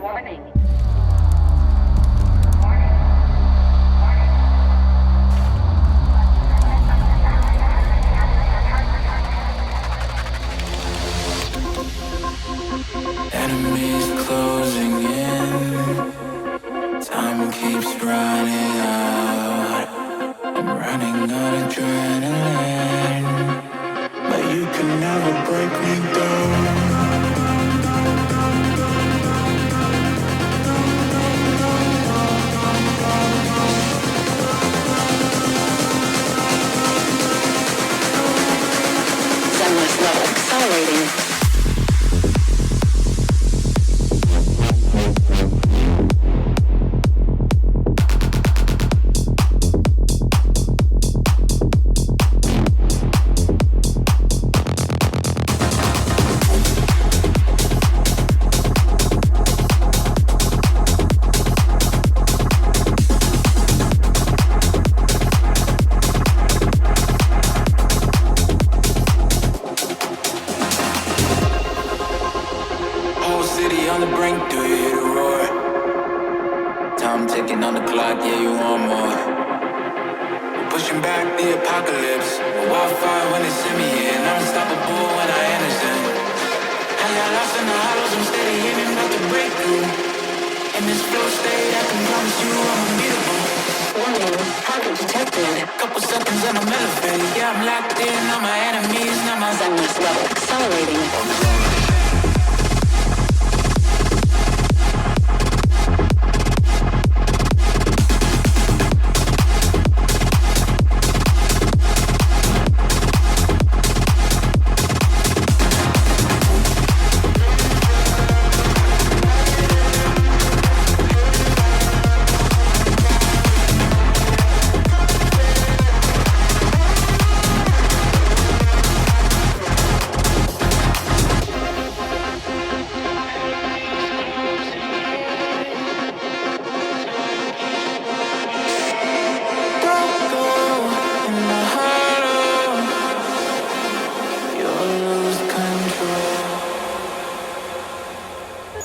Warning. Enemies closing in. Time keeps running out. I'm running on adrenaline, but you can never break me down. Zenless level accelerating.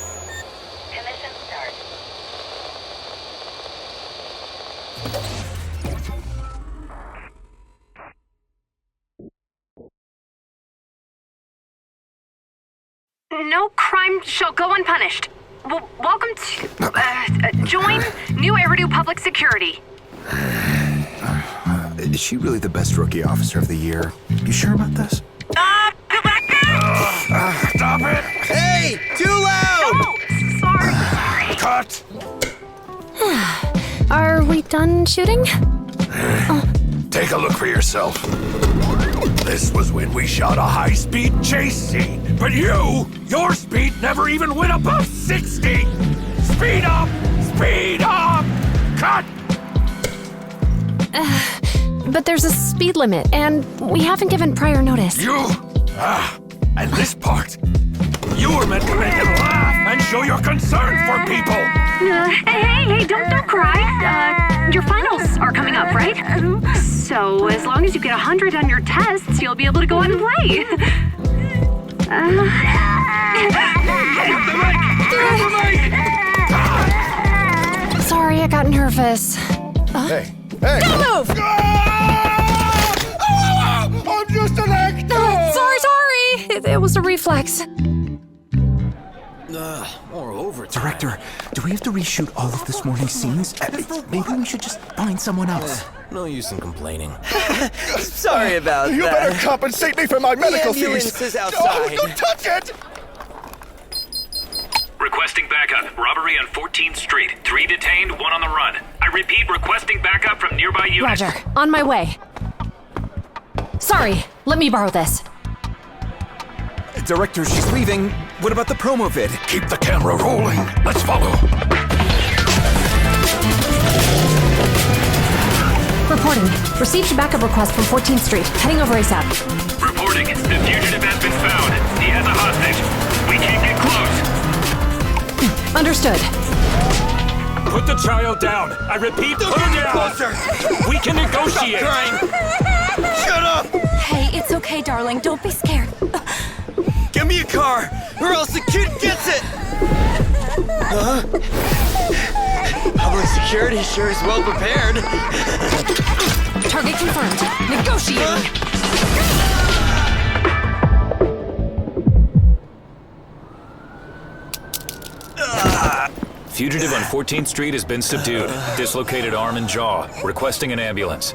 Zenless level accelerating. No crime shall go unpunished. Welcome to, join New Eridu Public Security. Is she really the best rookie officer of the year? You sure about this? Stop it! Hey! Too loud! Oh, sorry. Cut! Are we done shooting? Take a look for yourself. This was when we shot a high-speed chase scene. But your speed never even went above 60! Speed up! Speed up! Cut! But there's a speed limit, and we haven't given prior notice. And this part. You were meant to make him laugh and show your concern for people! Hey, don't cry. Your finals are coming up, right? So, as long as you get 100 on your tests, you'll be able to go out and play. Sorry, I got nervous. Hey! Don't move! I'm just an actor! Sorry! It was a reflex. More overtime. Director, do we have to reshoot all of this morning's scenes? Maybe we should just find someone else. No use in complaining. Sorry about You that. better compensate me for my medical The ambulance fees! is outside. Oh, don't touch it! Requesting backup. Robbery on 14th Street. 3 detained, 1 on the run. I repeat, requesting backup from nearby units. Roger. On my way. Sorry, let me borrow this. Director, she's leaving. What about the promo vid? Keep the camera rolling. Let's follow. Reporting. Received a backup request from 14th Street. Heading over ASAP. Reporting. The fugitive has been found. He has a hostage. We can't get close. Understood. Put the child down. I repeat, put her down. Closer! We can negotiate. Shut up! Hey, it's okay, darling. Don't be scared. Give me a car, or else the kid gets it! Public security sure is well prepared. Target confirmed. Negotiating. Fugitive on 14th Street has been subdued. Dislocated arm and jaw. Requesting an ambulance.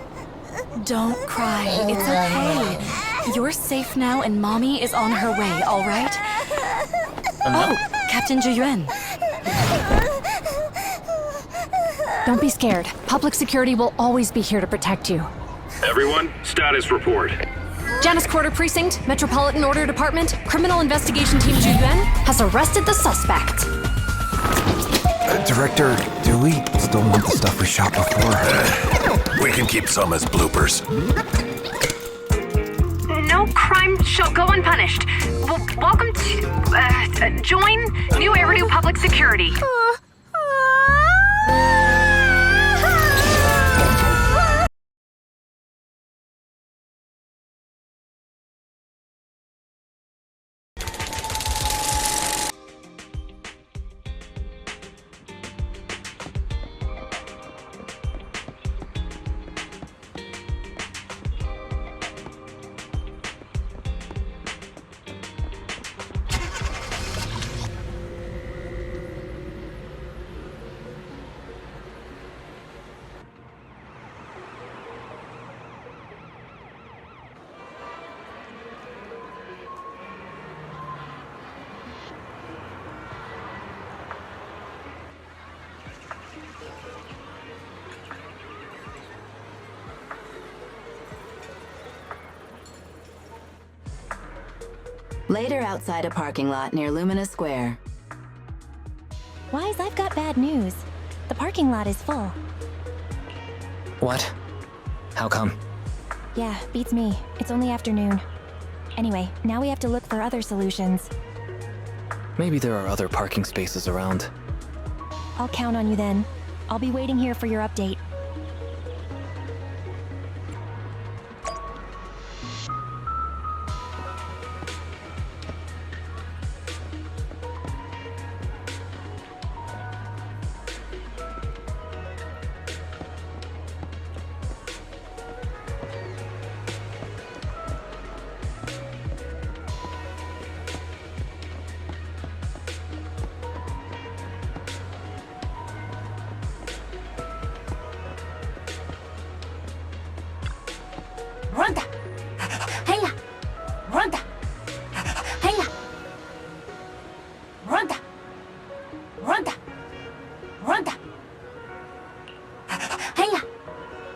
Don't cry. It's okay. You're safe now and Mommy is on her way, all right? Oh, Captain Zhu Yuan. Don't be scared. Public security will always be here to protect you. Everyone, status report. Janus Quarter Precinct, Metropolitan Order Department, Criminal Investigation Team Zhu Yuan has arrested the suspect. Director, do we still want the stuff we shot before? We can keep some as bloopers. No crime shall go unpunished. Welcome to, join New Area Public Security. Later outside a parking lot near Lumina Square. Wise, I've got bad news. The parking lot is full. What? How come? Yeah, beats me. It's only afternoon. Anyway, now we have to look for other solutions. Maybe there are other parking spaces around. I'll count on you then. I'll be waiting here for your update.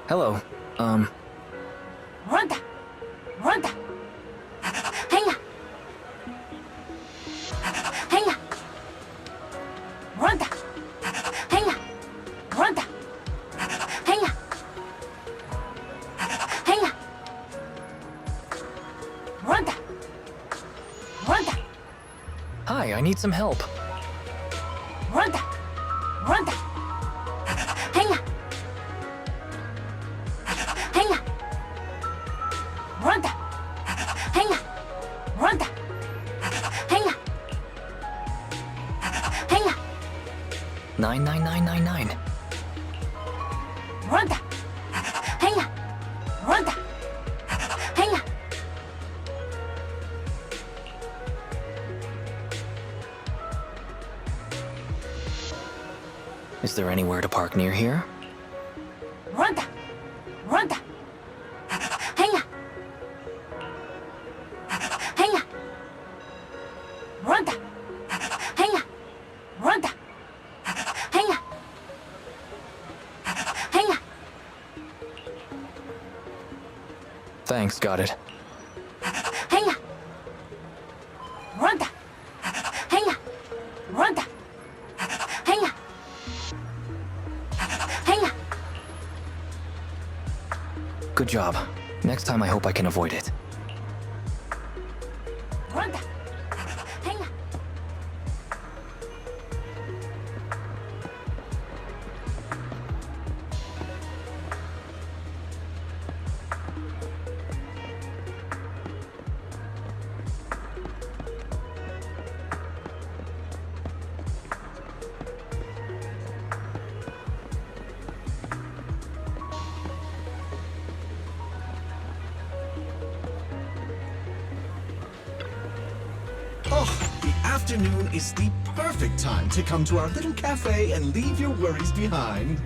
Hello, Hi, I need some help. Nine. Is there anywhere to park near here? Thanks, got it. Good job. Next time I hope I can avoid it. afternoon is the perfect time to come to our little cafe and leave your worries behind.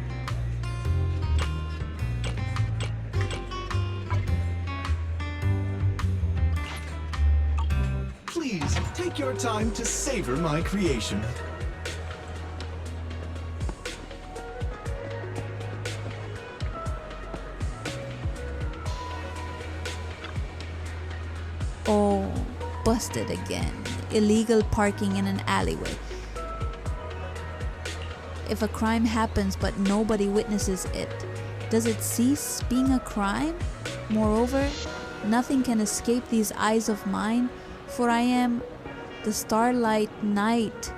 Please, take your time to savor my creation. Oh, busted again. Illegal parking in an alleyway. If a crime happens but nobody witnesses it, does it cease being a crime? Moreover, nothing can escape these eyes of mine, for I am the Starlight Knight.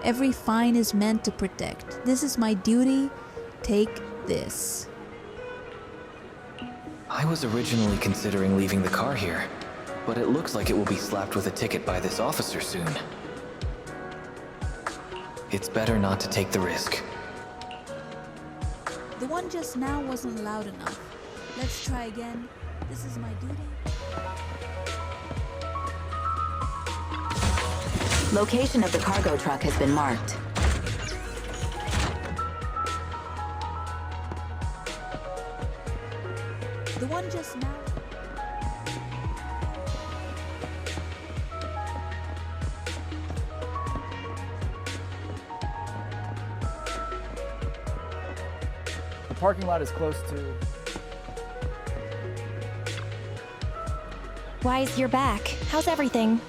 Every fine is meant to protect. This is my duty. Take this. I was originally considering leaving the car here, but it looks like it will be slapped with a ticket by this officer soon. It's better not to take the risk. The one just now wasn't loud enough. Let's try again. This is my duty. Location of the cargo truck has been marked. The one just now. The parking lot is close to... Wise, you're back. How's everything?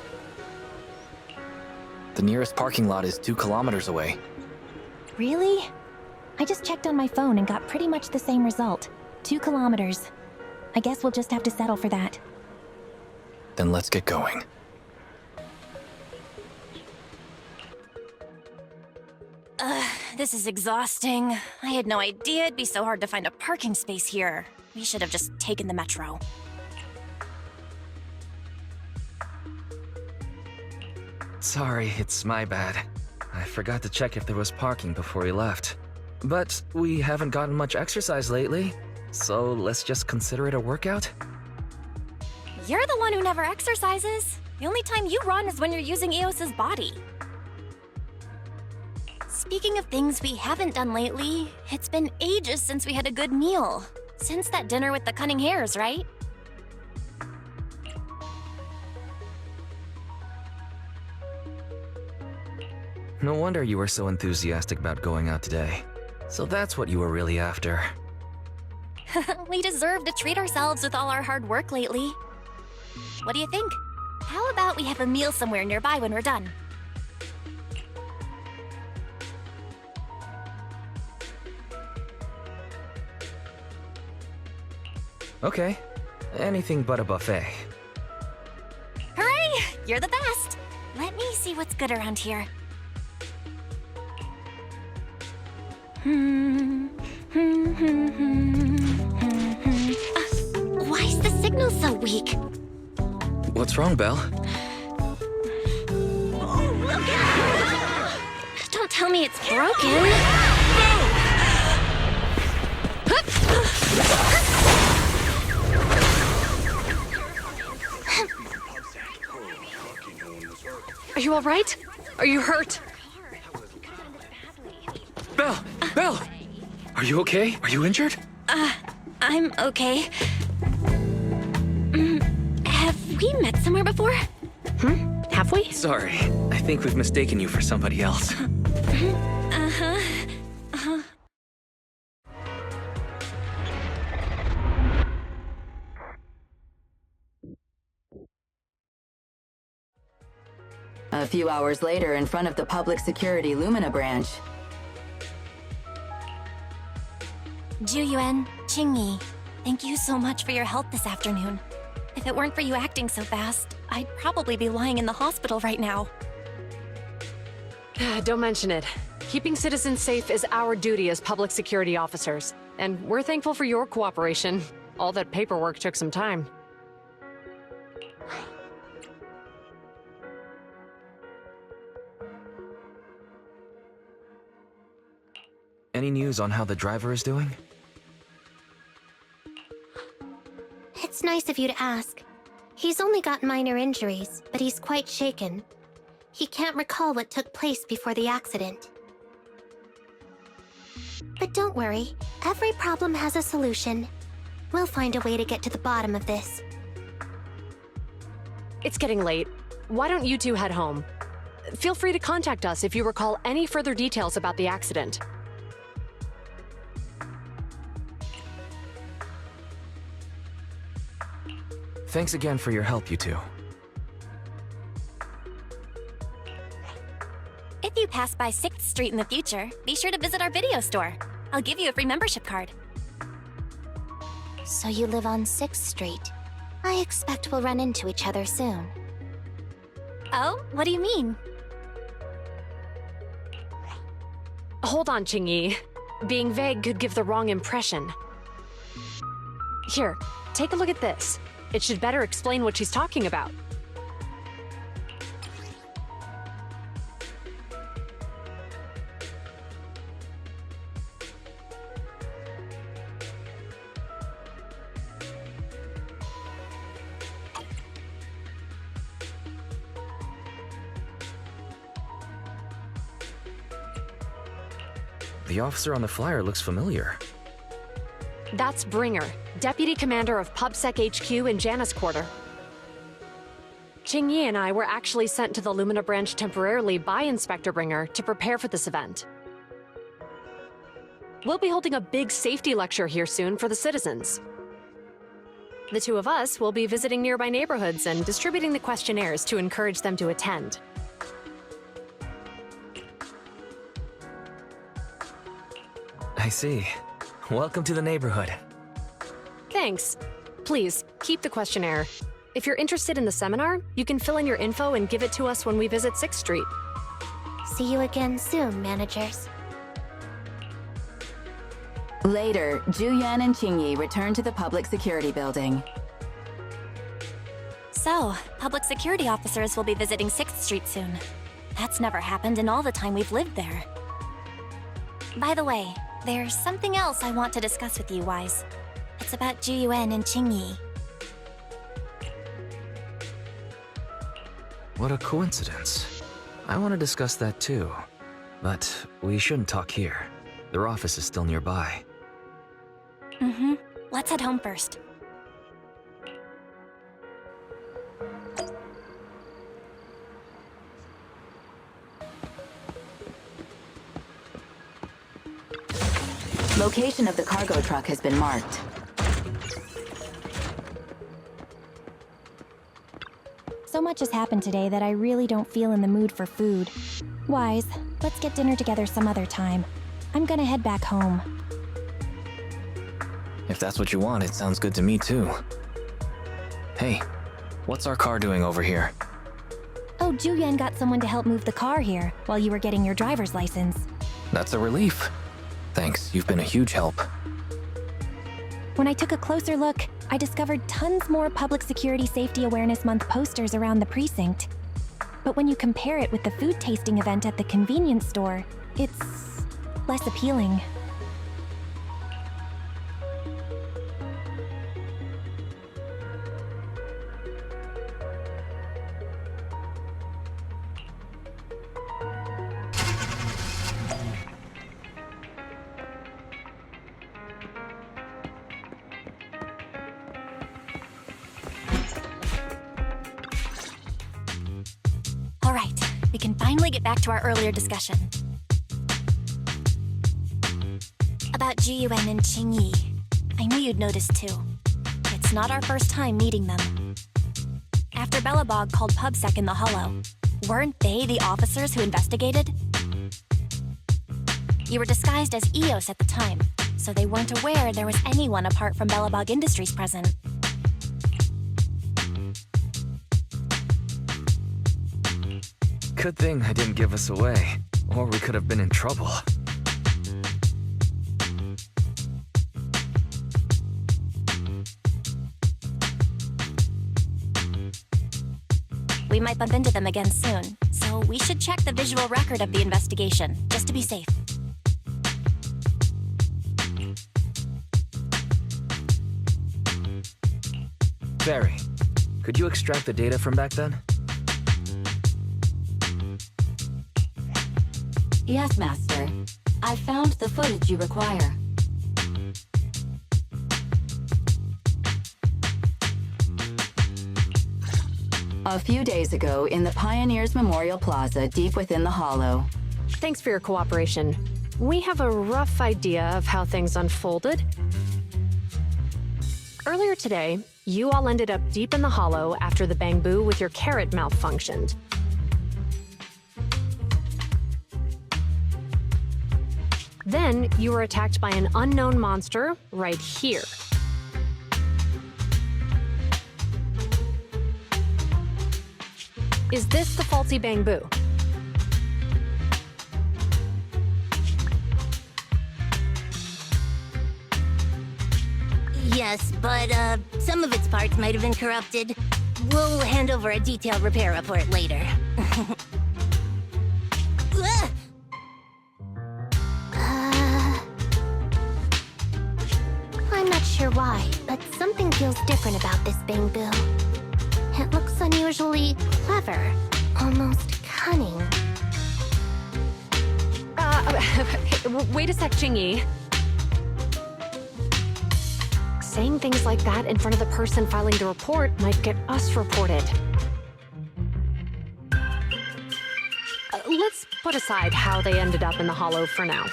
The nearest parking lot is 2 kilometers away. Really? I just checked on my phone and got pretty much the same result. 2 kilometers. I guess we'll just have to settle for that. Then let's get going. This is exhausting. I had no idea it'd be so hard to find a parking space here. We should have just taken the metro. Sorry, it's my bad. I forgot to check if there was parking before we left. But we haven't gotten much exercise lately, so let's just consider it a workout? You're the one who never exercises. The only time you run is when you're using Eos's body. Speaking of things we haven't done lately, it's been ages since we had a good meal. Since that dinner with the cunning hares, right? No wonder you were so enthusiastic about going out today. So that's what you were really after. We deserve to treat ourselves with all our hard work lately. What do you think? How about we have a meal somewhere nearby when we're done? Okay, anything but a buffet. Hooray! You're the best! Let me see what's good around here. Why is the signal so weak? What's wrong, Belle? Don't tell me it's broken. Are you all right? Are you hurt? Belle! Belle! Are you okay? Are you injured? I'm okay. Have we met somewhere before? Have we? Sorry, I think we've mistaken you for somebody else. A few hours later, in front of the public security Lumina branch. Zhu Yuan, Qingyi, thank you so much for your help this afternoon. If it weren't for you acting so fast, I'd probably be lying in the hospital right now. Don't mention it. Keeping citizens safe is our duty as public security officers, and we're thankful for your cooperation. All that paperwork took some time. Any news on how the driver is doing? It's nice of you to ask. He's only got minor injuries, but he's quite shaken. He can't recall what took place before the accident. But don't worry, every problem has a solution. We'll find a way to get to the bottom of this. It's getting late. Why don't you two head home? Feel free to contact us if you recall any further details about the accident. Thanks again for your help, you two. If you pass by 6th Street in the future, be sure to visit our video store. I'll give you a free membership card. So you live on 6th Street. I expect we'll run into each other soon. Oh, what do you mean? Hold on, Qingyi. Being vague could give the wrong impression. Here, take a look at this. It should better explain what she's talking about. The officer on the flyer looks familiar. That's Bringer, Deputy Commander of PubSec HQ in Janus Quarter. Qingyi and I were actually sent to the Lumina branch temporarily by Inspector Bringer to prepare for this event. We'll be holding a big safety lecture here soon for the citizens. The two of us will be visiting nearby neighborhoods and distributing the questionnaires to encourage them to attend. I see. Welcome to the neighborhood. Thanks. Please, keep the questionnaire. If you're interested in the seminar, you can fill in your info and give it to us when we visit 6th Street. See you again soon, managers. Later, Zhu Yuan and Qingyi return to the public security building. So, public security officers will be visiting 6th Street soon. That's never happened in all the time we've lived there. By the way, there's something else I want to discuss with you, Wise. It's about Zhu Yuan and Qingyi. What a coincidence. I want to discuss that too. But we shouldn't talk here. Their office is still nearby. Mm-hmm. Let's head home first. Location of the cargo truck has been marked. So much has happened today that I really don't feel in the mood for food. Wise, let's get dinner together some other time. I'm gonna head back home. If that's what you want, it sounds good to me too. Hey, what's our car doing over here? Oh, Zhu Yuan got someone to help move the car here while you were getting your driver's license. That's a relief. Thanks, you've been a huge help. When I took a closer look, I discovered tons more Public Security Safety Awareness Month posters around the precinct. But when you compare it with the food tasting event at the convenience store, it's less appealing. Alright, we can finally get back to our earlier discussion. About Zhu Yuan and Qingyi. I knew you'd notice too. It's not our first time meeting them. After Bellabog called PubSec in the Hollow, weren't they the officers who investigated? You were disguised as EOS at the time, so they weren't aware there was anyone apart from Bellabog Industries present. Good thing I didn't give us away, or we could have been in trouble. We might bump into them again soon, so we should check the visual record of the investigation, just to be safe. Barry, Could you extract the data from back then? Yes, Master. I found the footage you require. A few days ago, in the Pioneers Memorial Plaza, deep within the Hollow. Thanks for your cooperation. We have a rough idea of how things unfolded. Earlier today, you all ended up deep in the Hollow after the bamboo with your carrot malfunctioned. Then, you were attacked by an unknown monster right here. Is this the faulty bamboo? Yes, but some of its parts might have been corrupted. We'll hand over a detailed repair report later. I'm not sure why, but something feels different about this bamboo. It looks unusually clever, almost cunning. Wait a sec, Qingyi. Saying things like that in front of the person filing the report might get us reported. Let's put aside how they ended up in the Hollow for now.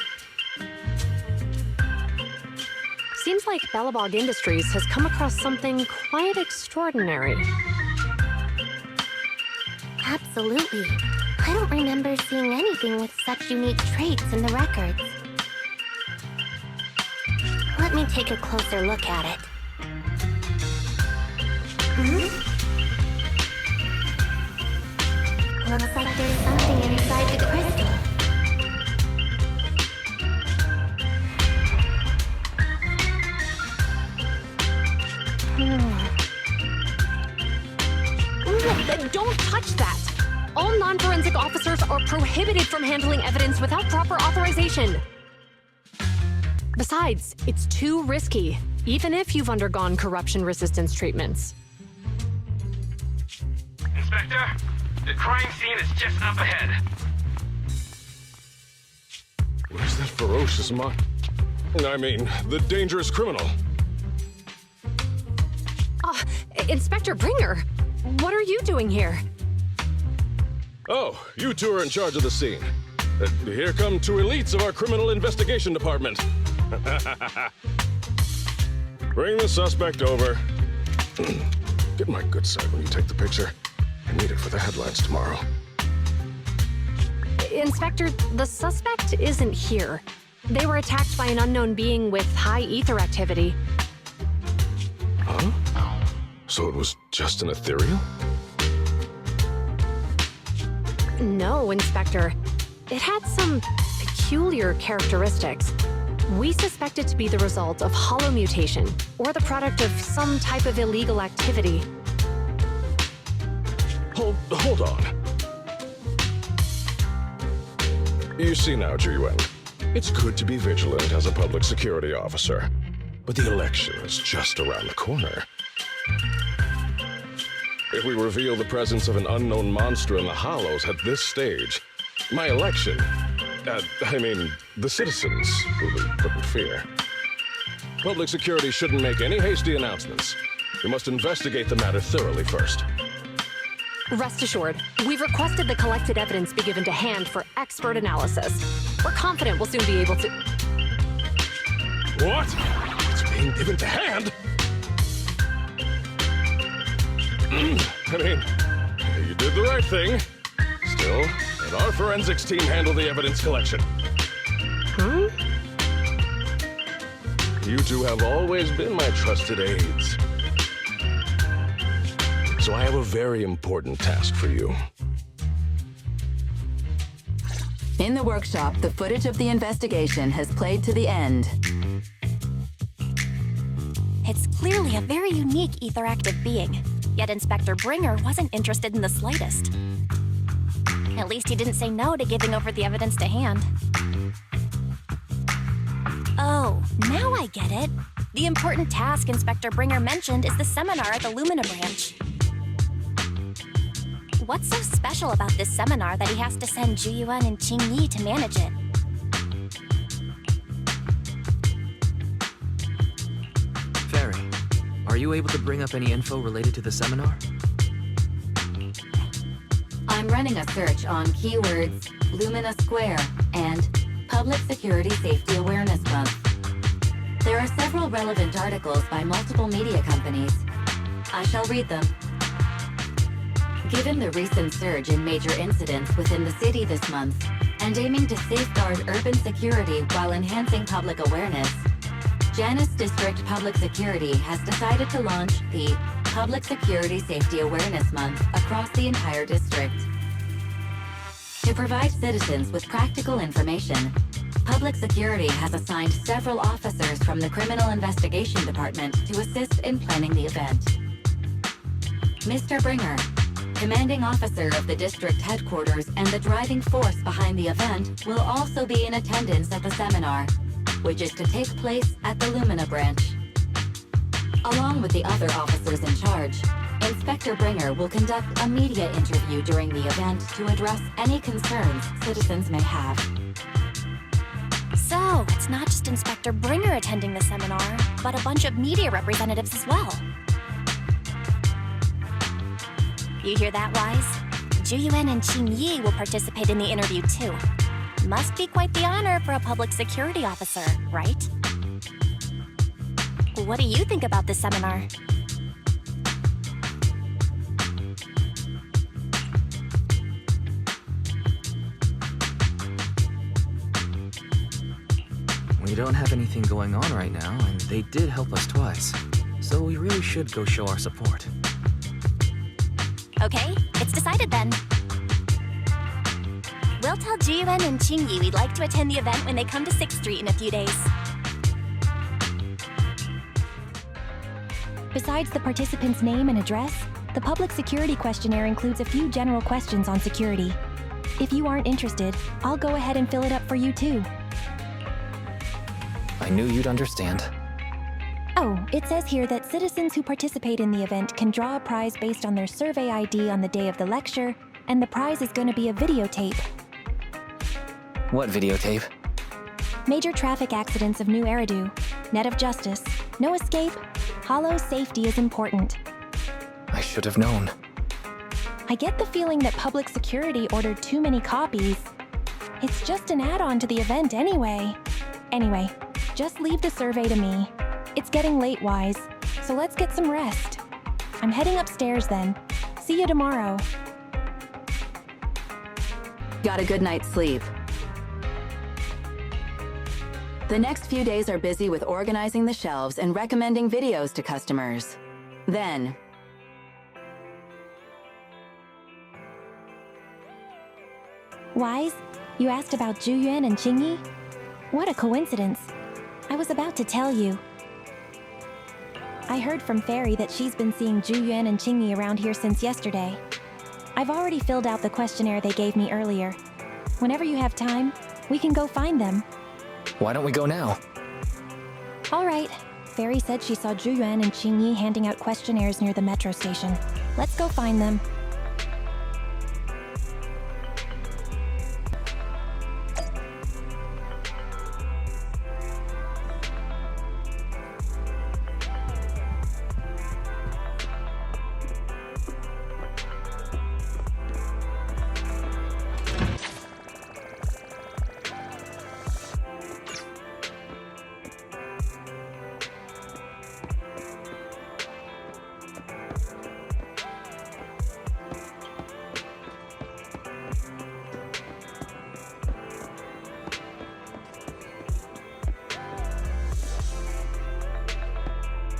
Seems like Bellabog Industries has come across something quite extraordinary. Absolutely. I don't remember seeing anything with such unique traits in the records. Let me take a closer look at it. Looks like there's something inside the crystal. Don't touch that! All non-forensic officers are prohibited from handling evidence without proper authorization. Besides, it's too risky, even if you've undergone corruption resistance treatments. Inspector, the crime scene is just up ahead. Where's that ferocious the dangerous criminal? Inspector Bringer, what are you doing here? Oh, you two are in charge of the scene. Here come two elites of our criminal investigation department. Bring the suspect over. Get my good side when you take the picture. I need it for the headlines tomorrow. Inspector, the suspect isn't here. They were attacked by an unknown being with high ether activity. Huh? So it was just an ethereal? No, Inspector. It had some peculiar characteristics. We suspect it to be the result of hollow mutation, or the product of some type of illegal activity. Hold on. You see now, Zhu Yuan, it's good to be vigilant as a public security officer, but the election is just around the corner. If we reveal the presence of an unknown monster in the Hollows at this stage, my election, the citizens will be put in fear. Public security shouldn't make any hasty announcements. We must investigate the matter thoroughly first. Rest assured, we've requested the collected evidence be given to hand for expert analysis. We're confident we'll soon be able to... What? It's being given to hand? You did the right thing. Still, let our forensics team handle the evidence collection. You two have always been my trusted aides. So I have a very important task for you. In the workshop, the footage of the investigation has played to the end. It's clearly a very unique etheractive being, yet Inspector Bringer wasn't interested in the slightest. At least he didn't say no to giving over the evidence to hand. Oh, now I get it. The important task Inspector Bringer mentioned is the seminar at the Lumina branch. What's so special about this seminar that he has to send Zhu Yuan and Qingyi to manage it? Fairy, are you able to bring up any info related to the seminar? I'm running a search on keywords Lumina Square and Public Security Safety Awareness Month. There are several relevant articles by multiple media companies. I shall read them. Given the recent surge in major incidents within the city this month, and aiming to safeguard urban security while enhancing public awareness, Janus District Public Security has decided to launch the Public Security Safety Awareness Month across the entire district. To provide citizens with practical information, Public Security has assigned several officers from the Criminal Investigation Department to assist in planning the event. Mr. Bringer, commanding officer of the district headquarters and the driving force behind the event, will also be in attendance at the seminar, which is to take place at the Lumina branch. Along with the other officers in charge, Inspector Bringer will conduct a media interview during the event to address any concerns citizens may have. So, it's not just Inspector Bringer attending the seminar, but a bunch of media representatives as well. You hear that, Wise? Zhu Yuan and Qingyi will participate in the interview too. Must be quite the honor for a public security officer, right? What do you think about this seminar? We don't have anything going on right now, and they did help us twice. So we really should go show our support. Okay, it's decided then. We'll tell Zhu Yuan and Qingyi we'd like to attend the event when they come to 6th Street in a few days. Besides the participant's name and address, the public security questionnaire includes a few general questions on security. If you aren't interested, I'll go ahead and fill it up for you too. I knew you'd understand. Oh, it says here that citizens who participate in the event can draw a prize based on their survey ID on the day of the lecture, and the prize is going to be a videotape. What videotape? Major traffic accidents of New Eridu. Net of justice. No escape. Hollow safety is important. I should have known. I get the feeling that public security ordered too many copies. It's just an add-on to the event anyway. Anyway, just leave the survey to me. It's getting late, Wise, so let's get some rest. I'm heading upstairs then. See you tomorrow. Got a good night's sleep. The next few days are busy with organizing the shelves and recommending videos to customers. Then, Wise, you asked about Zhu Yuan and Qingyi? What a coincidence. I was about to tell you. I heard from Fairy that she's been seeing Zhu Yuan and Qingyi around here since yesterday. I've already filled out the questionnaire they gave me earlier. Whenever you have time, we can go find them. Why don't we go now? All right. Fairy said she saw Zhu Yuan and Qingyi handing out questionnaires near the metro station. Let's go find them.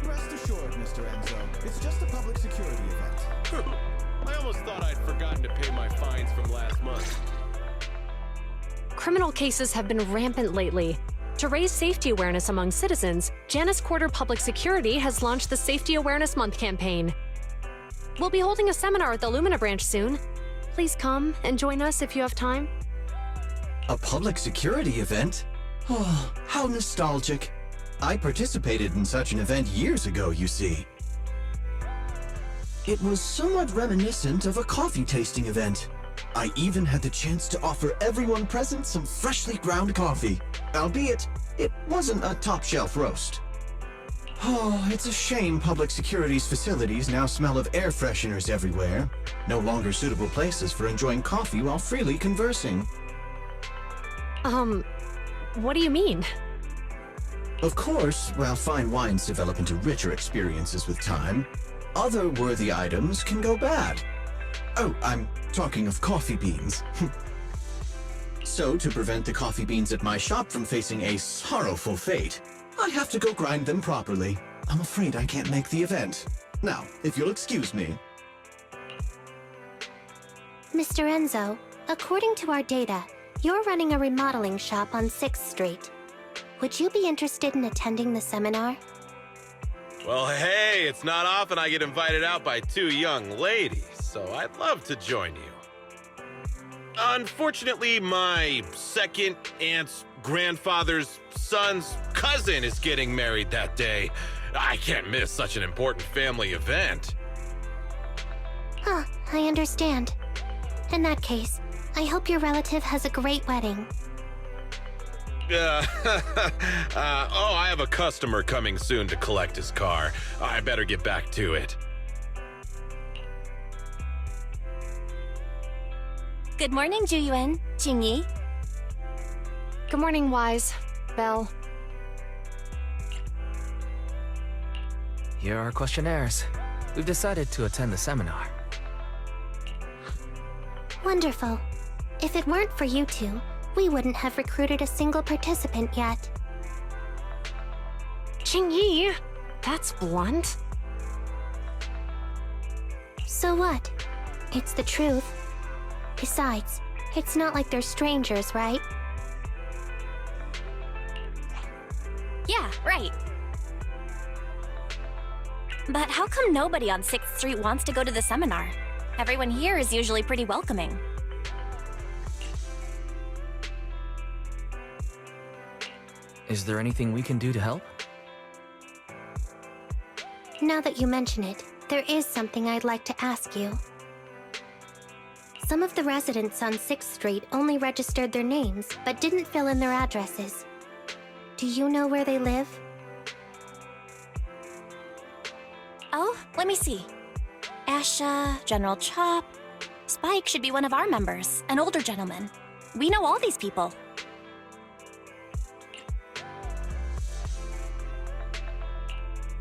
Rest assured, Mr. Enzo, it's just a public security event. I almost thought I'd forgotten to pay my fines from last month. Criminal cases have been rampant lately. To raise safety awareness among citizens, Janus Quarter Public Security has launched the Safety Awareness Month campaign. We'll be holding a seminar at the Lumina branch soon. Please come and join us if you have time. A public security event? Oh, how nostalgic. I participated in such an event years ago, you see. It was somewhat reminiscent of a coffee tasting event. I even had the chance to offer everyone present some freshly ground coffee, albeit it wasn't a top-shelf roast. Oh, it's a shame public security's facilities now smell of air fresheners everywhere. No longer suitable places for enjoying coffee while freely conversing. What do you mean? Of course, while fine wines develop into richer experiences with time, other worthy items can go bad. Oh, I'm talking of coffee beans. So, to prevent the coffee beans at my shop from facing a sorrowful fate, I have to go grind them properly. I'm afraid I can't make the event. Now, if you'll excuse me. Mr. Enzo, according to our data, you're running a remodeling shop on 6th Street. Would you be interested in attending the seminar? Well, hey, it's not often I get invited out by two young ladies, so I'd love to join you. Unfortunately, my second aunt's grandfather's son's cousin is getting married that day. I can't miss such an important family event. Huh, I understand. In that case, I hope your relative has a great wedding. I have a customer coming soon to collect his car. I better get back to it. Good morning, Zhu Yuan, Qingyi. Good morning, Wise. Belle. Here are our questionnaires. We've decided to attend the seminar. Wonderful. If it weren't for you two, we wouldn't have recruited a single participant yet. Qingyi! That's blunt. So what? It's the truth. Besides, it's not like they're strangers, right? Yeah, right. But how come nobody on 6th Street wants to go to the seminar? Everyone here is usually pretty welcoming. Is there anything we can do to help? Now that you mention it, there is something I'd like to ask you. Some of the residents on 6th Street only registered their names, but didn't fill in their addresses. Do you know where they live? Oh, let me see. Asha, General Chop. Spike should be one of our members, an older gentleman. We know all these people.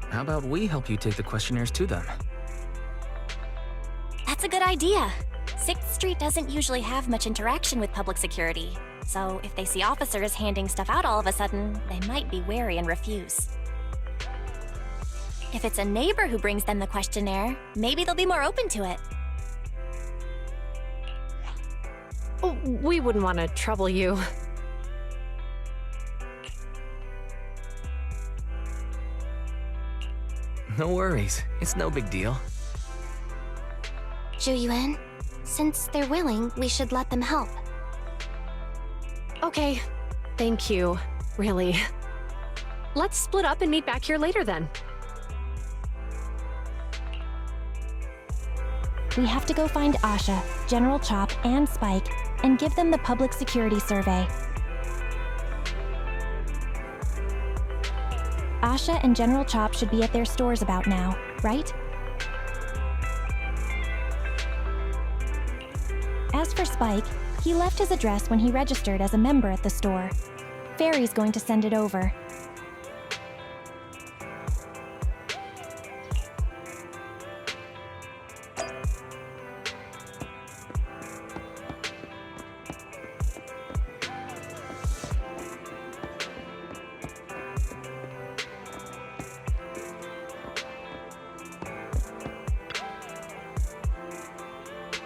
How about we help you take the questionnaires to them? That's a good idea. 6th Street doesn't usually have much interaction with public security, so if they see officers handing stuff out all of a sudden, they might be wary and refuse. If it's a neighbor who brings them the questionnaire, maybe they'll be more open to it. Oh, we wouldn't want to trouble you. No worries. It's no big deal. Zhu Yuan, since they're willing, we should let them help. Okay. Thank you. Really. Let's split up and meet back here later then. We have to go find Asha, General Chop, and Spike, and give them the public security survey. Asha and General Chop should be at their stores about now, right? As for Spike, he left his address when he registered as a member at the store. Fairy's going to send it over.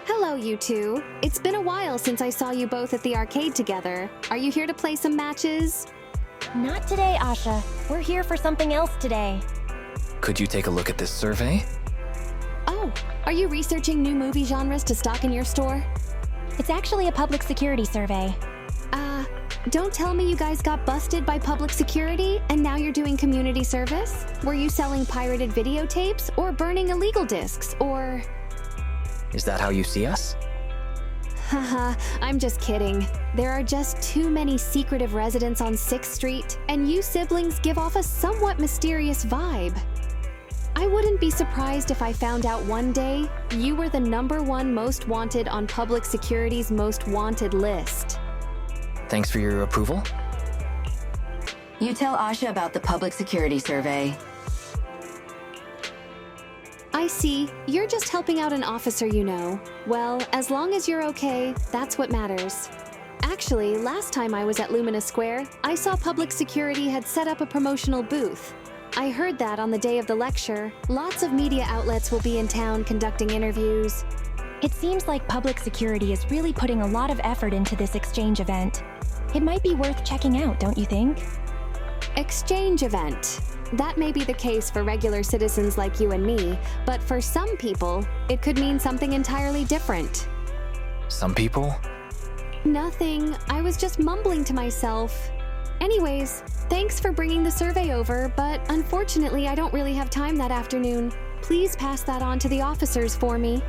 Hello, you two. It's been a while since I saw you both at the arcade together. Are you here to play some matches? Not today, Asha. We're here for something else today. Could you take a look at this survey? Oh, are you researching new movie genres to stock in your store? It's actually a public security survey. Don't tell me you guys got busted by public security and now you're doing community service? Were you selling pirated videotapes or burning illegal discs or... Is that how you see us? Haha, I'm just kidding. There are just too many secretive residents on 6th Street, and you siblings give off a somewhat mysterious vibe. I wouldn't be surprised if I found out one day you were the #1 most wanted on public security's most wanted list. Thanks for your approval. You tell Asha about the public security survey. I see. You're just helping out an officer you know. Well, as long as you're okay, that's what matters. Actually, last time I was at Lumina Square, I saw public security had set up a promotional booth. I heard that on the day of the lecture, lots of media outlets will be in town conducting interviews. It seems like public security is really putting a lot of effort into this exchange event. It might be worth checking out, don't you think? Exchange event. That may be the case for regular citizens like you and me, but for some people, it could mean something entirely different. Some people? Nothing. I was just mumbling to myself. Anyways, thanks for bringing the survey over, but unfortunately I don't really have time that afternoon. Please pass that on to the officers for me.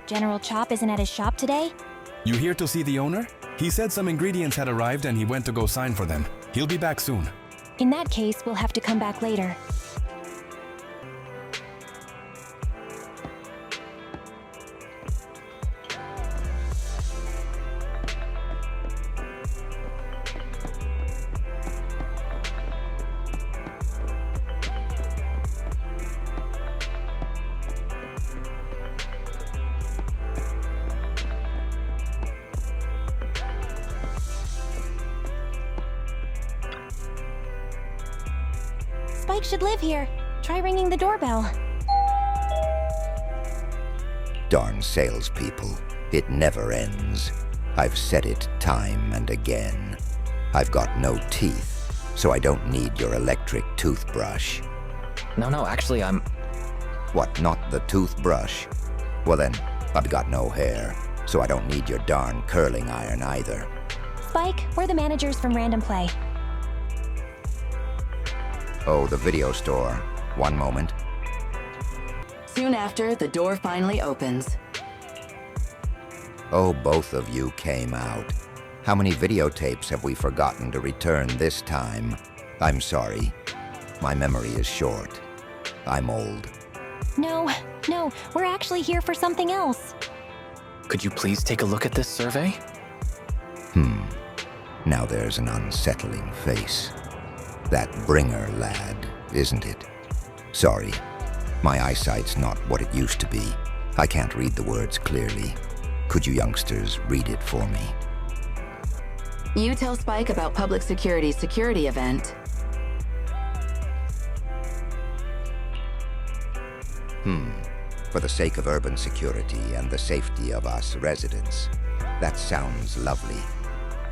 General Chop isn't at his shop today? You here to see the owner? He said some ingredients had arrived and he went to go sign for them. He'll be back soon. In that case, we'll have to come back later. Spike should live here. Try ringing the doorbell. Darn salespeople. It never ends. I've said it time and again. I've got no teeth, so I don't need your electric toothbrush. No, actually, I'm... What, not the toothbrush? Well then, I've got no hair, so I don't need your darn curling iron either. Spike, we're the managers from Random Play. Oh, the video store. One moment. Soon after, the door finally opens. Oh, both of you came out. How many videotapes have we forgotten to return this time? I'm sorry. My memory is short. I'm old. No, we're actually here for something else. Could you please take a look at this survey? Now there's an unsettling face. That Bringer lad, isn't it? Sorry, my eyesight's not what it used to be. I can't read the words clearly. Could you youngsters read it for me? You tell Spike about public security's security event. For the sake of urban security and the safety of us residents. That sounds lovely.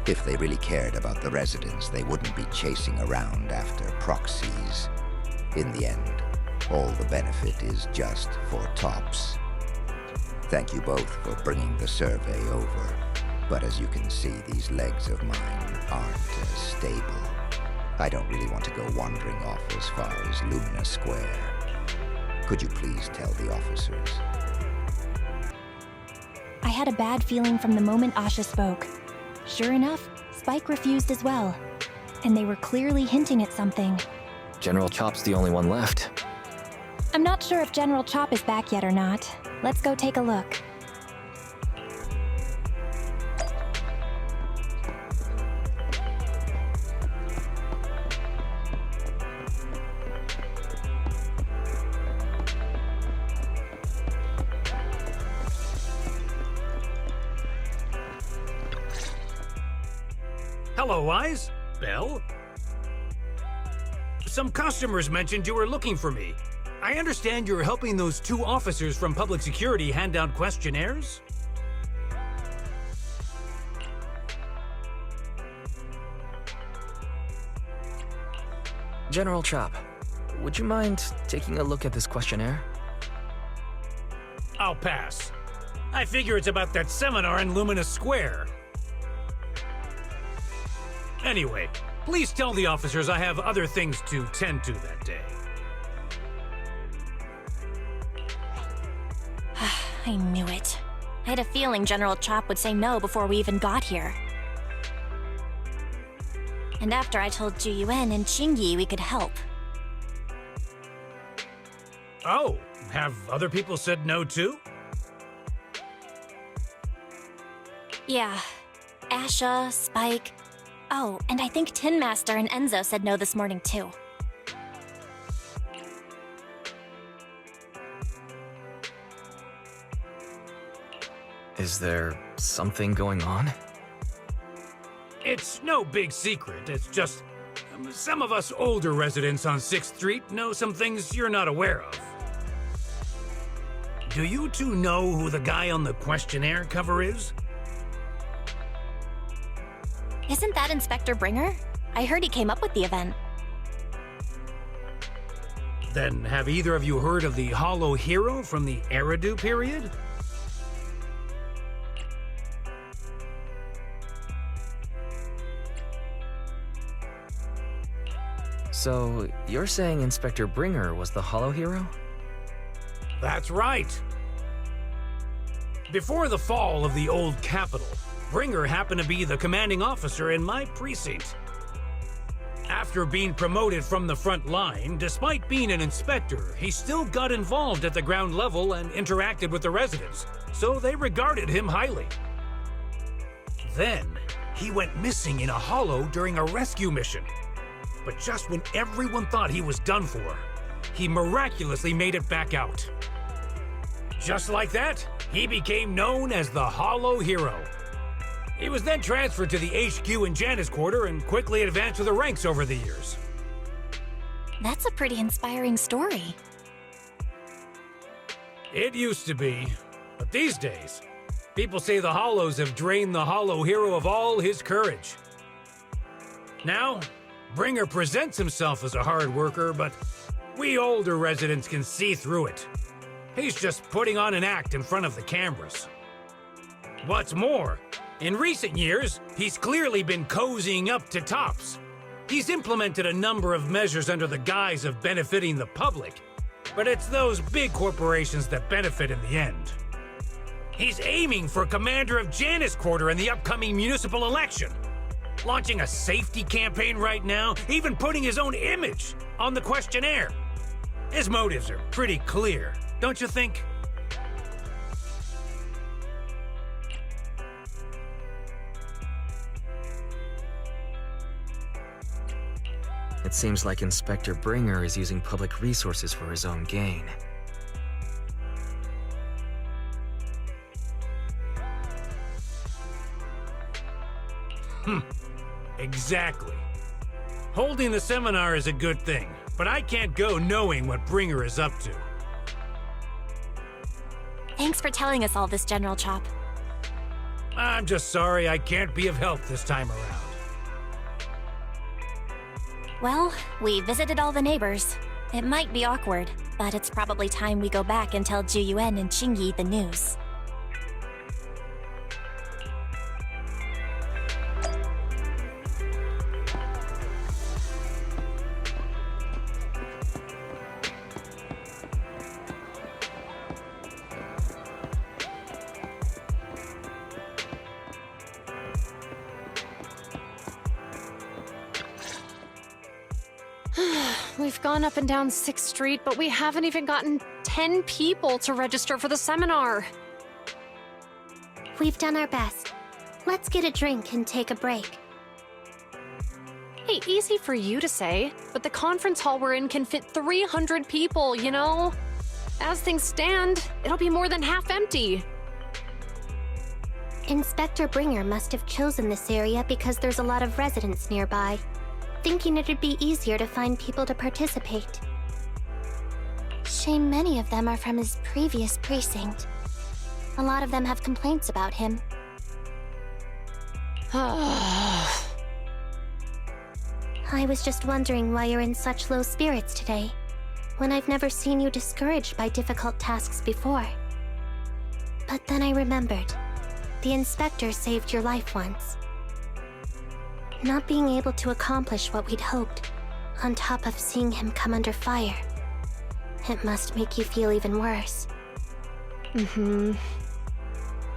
If they really cared about the residents, they wouldn't be chasing around after proxies. In the end, all the benefit is just for tops. Thank you both for bringing the survey over. But as you can see, these legs of mine aren't as stable. I don't really want to go wandering off as far as Lumina Square. Could you please tell the officers? I had a bad feeling from the moment Asha spoke. Sure enough, Spike refused as well. And they were clearly hinting at something. General Chop's the only one left. I'm not sure if General Chop is back yet or not. Let's go take a look. Hello, Eyes. Belle? Some customers mentioned you were looking for me. I understand you're helping those 2 officers from public security hand out questionnaires? General Chop, would you mind taking a look at this questionnaire? I'll pass. I figure it's about that seminar in Lumina Square. Anyway, please tell the officers I have other things to tend to that day. I knew it. I had a feeling General Chop would say no before we even got here. And after I told Zhu Yuan and Qingyi we could help. Oh, have other people said no too? Yeah. Asha, Spike. Oh, and I think Tin Master and Enzo said no this morning too. Is there something going on? It's no big secret. It's just some of us older residents on 6th Street know some things you're not aware of. Do you two know who the guy on the questionnaire cover is? Isn't that Inspector Bringer? I heard he came up with the event. Then have either of you heard of the Hollow Hero from the Eridu period? So, you're saying Inspector Bringer was the Hollow Hero? That's right. Before the fall of the old capital, Bringer happened to be the commanding officer in my precinct. After being promoted from the front line, despite being an inspector, he still got involved at the ground level and interacted with the residents, so they regarded him highly. Then, he went missing in a hollow during a rescue mission. But just when everyone thought he was done for, he miraculously made it back out. Just like that, he became known as the Hollow Hero. He was then transferred to the HQ in Janus Quarter and quickly advanced to the ranks over the years. That's a pretty inspiring story. It used to be, but these days, people say the Hollows have drained the Hollow Hero of all his courage. Now, Bringer presents himself as a hard worker, but we older residents can see through it. He's just putting on an act in front of the cameras. What's more, in recent years, he's clearly been cozying up to tops. He's implemented a number of measures under the guise of benefiting the public, but it's those big corporations that benefit in the end. He's aiming for commander of Janus Quarter in the upcoming municipal election. Launching a safety campaign right now, even putting his own image on the questionnaire. His motives are pretty clear, don't you think? It seems like Inspector Bringer is using public resources for his own gain. Exactly. Holding the seminar is a good thing, but I can't go knowing what Bringer is up to. Thanks for telling us all this, General Chop. I'm just sorry I can't be of help this time around. Well, we visited all the neighbors. It might be awkward, but it's probably time we go back and tell Zhu Yuan and Qingyi the news. We've gone up and down 6th Street, but we haven't even gotten 10 people to register for the seminar. We've done our best. Let's get a drink and take a break. Hey, easy for you to say, but the conference hall we're in can fit 300 people, you know? As things stand, it'll be more than half empty. Inspector Bringer must have chosen this area because there's a lot of residents nearby, thinking it'd be easier to find people to participate. Shame many of them are from his previous precinct. A lot of them have complaints about him. I was just wondering why you're in such low spirits today, when I've never seen you discouraged by difficult tasks before. But then I remembered. The inspector saved your life once. Not being able to accomplish what we'd hoped, on top of seeing him come under fire. It must make you feel even worse.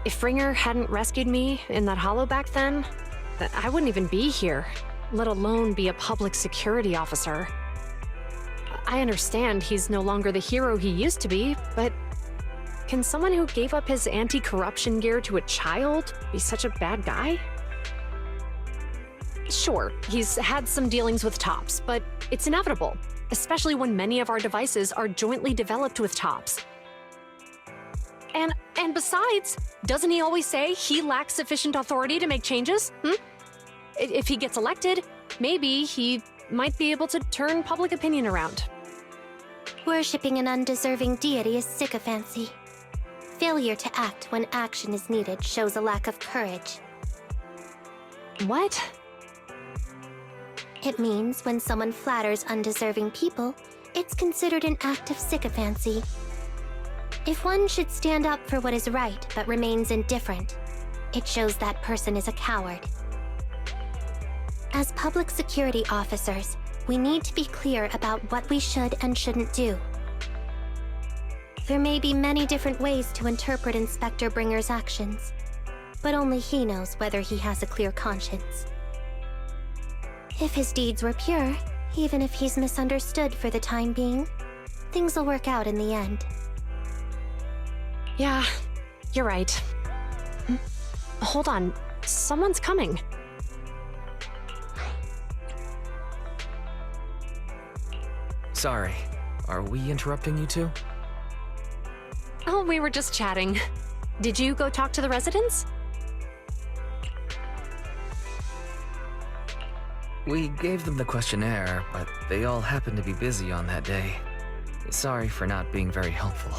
If Ringer hadn't rescued me in that hollow back then, I wouldn't even be here, let alone be a public security officer. I understand he's no longer the hero he used to be, but can someone who gave up his anti-corruption gear to a child be such a bad guy? Sure, he's had some dealings with Tops, but it's inevitable, especially when many of our devices are jointly developed with Tops. And besides, doesn't he always say he lacks sufficient authority to make changes? If he gets elected, maybe he might be able to turn public opinion around. Worshipping an undeserving deity is sycophancy. Failure to act when action is needed shows a lack of courage. What? It means when someone flatters undeserving people, it's considered an act of sycophancy. If one should stand up for what is right but remains indifferent, it shows that person is a coward. As public security officers, we need to be clear about what we should and shouldn't do. There may be many different ways to interpret Inspector Bringer's actions, but only he knows whether he has a clear conscience. If his deeds were pure, even if he's misunderstood for the time being, things will work out in the end. Yeah, you're right. Hold on, someone's coming. Sorry, are we interrupting you two? Oh, we were just chatting. Did you go talk to the residents? We gave them the questionnaire, but they all happened to be busy on that day. Sorry for not being very helpful.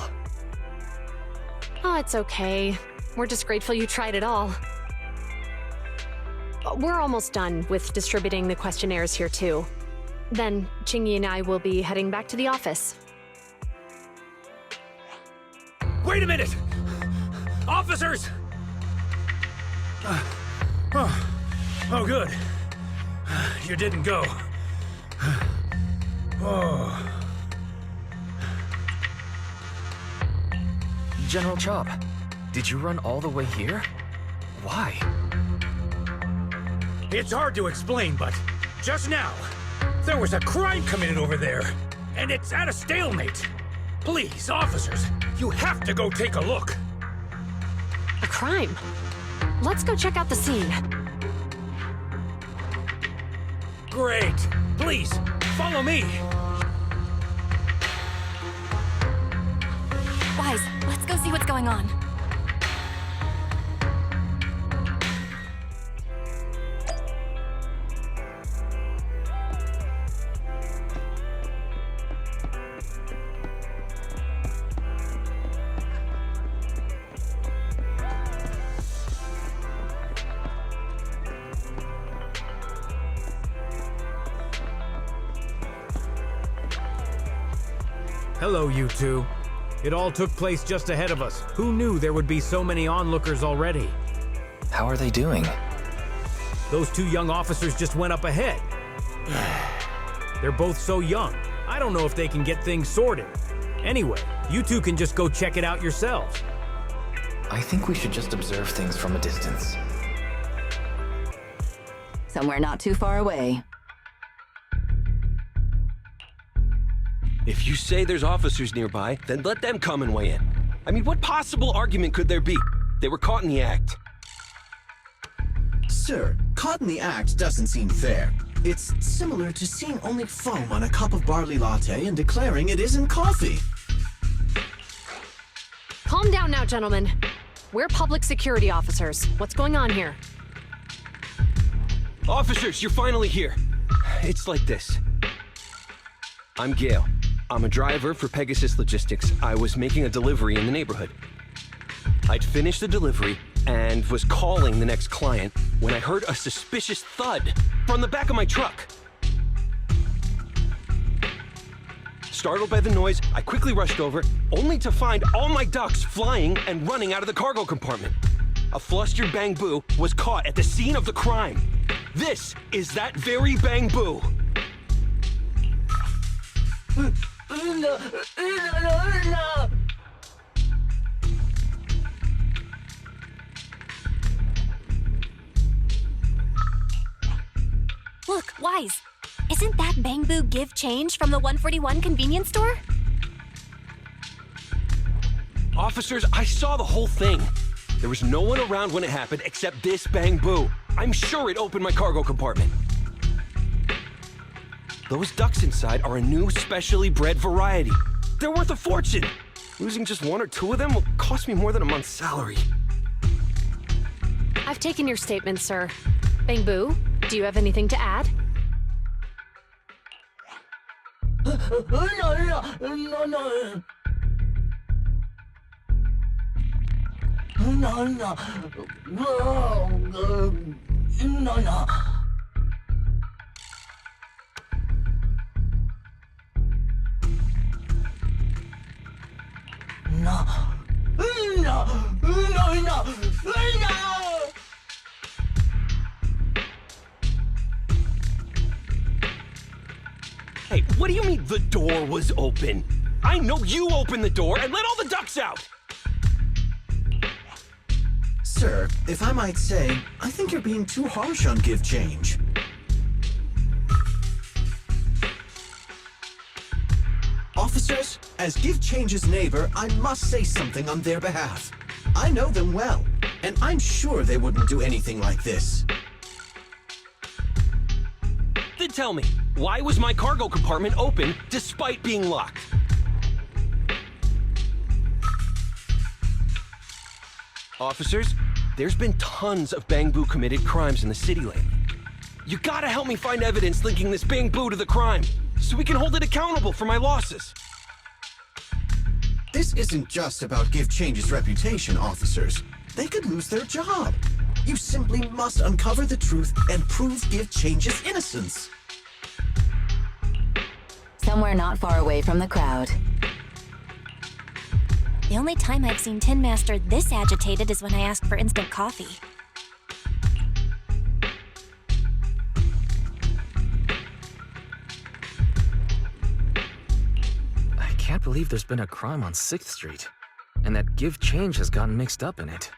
Oh, it's okay. We're just grateful you tried it all. We're almost done with distributing the questionnaires here too. Then Qingyi and I will be heading back to the office. Wait a minute! Officers! Oh, good. You didn't go. Oh. General Chop, did you run all the way here? Why? It's hard to explain, but just now, there was a crime committed over there, and it's at a stalemate. Please, officers, you have to go take a look. A crime? Let's go check out the scene. Great. Please, follow me. Wise, let's go see what's going on. Hello, you two. It all took place just ahead of us. Who knew there would be so many onlookers already? How are they doing? Those two young officers just went up ahead. They're both so young. I don't know if they can get things sorted. Anyway, you two can just go check it out yourselves. I think we should just observe things from a distance. Somewhere not too far away. If you say there's officers nearby, then let them come and weigh in. I mean, what possible argument could there be? They were caught in the act. Sir, caught in the act doesn't seem fair. It's similar to seeing only foam on a cup of barley latte and declaring it isn't coffee. Calm down now, gentlemen. We're public security officers. What's going on here? Officers, you're finally here. It's like this. I'm Gale. I'm a driver for Pegasus Logistics. I was making a delivery in the neighborhood. I'd finished the delivery and was calling the next client when I heard a suspicious thud from the back of my truck. Startled by the noise, I quickly rushed over, only to find all my ducks flying and running out of the cargo compartment. A flustered Bang Boo was caught at the scene of the crime. This is that very Bang Boo. Look, Wise. Isn't that Bang Boo Give Change from the 141 convenience store? Officers, I saw the whole thing. There was no one around when it happened except this Bang Boo. I'm sure it opened my cargo compartment. Those ducks inside are a new specially bred variety. They're worth a fortune. Losing just one or two of them will cost me more than a month's salary. I've taken your statement, sir. Bang Boo, do you have anything to add? Hey, what do you mean the door was open? I know you opened the door and let all the ducks out! Sir, if I might say, I think you're being too harsh on Give Change. Officers, as Give Change's neighbor, I must say something on their behalf. I know them well, and I'm sure they wouldn't do anything like this. Then tell me, why was my cargo compartment open despite being locked? Officers, there's been tons of Bang Boo committed crimes in the city lately. You gotta help me find evidence linking this Bang Boo to the crime, so we can hold it accountable for my losses. This isn't just about Give Change's reputation, officers. They could lose their job. You simply must uncover the truth and prove Give Change's innocence. Somewhere not far away from the crowd. The only time I've seen Tin Master this agitated is when I asked for instant coffee. I can't believe there's been a crime on 6th Street, and that Give Change has gotten mixed up in it.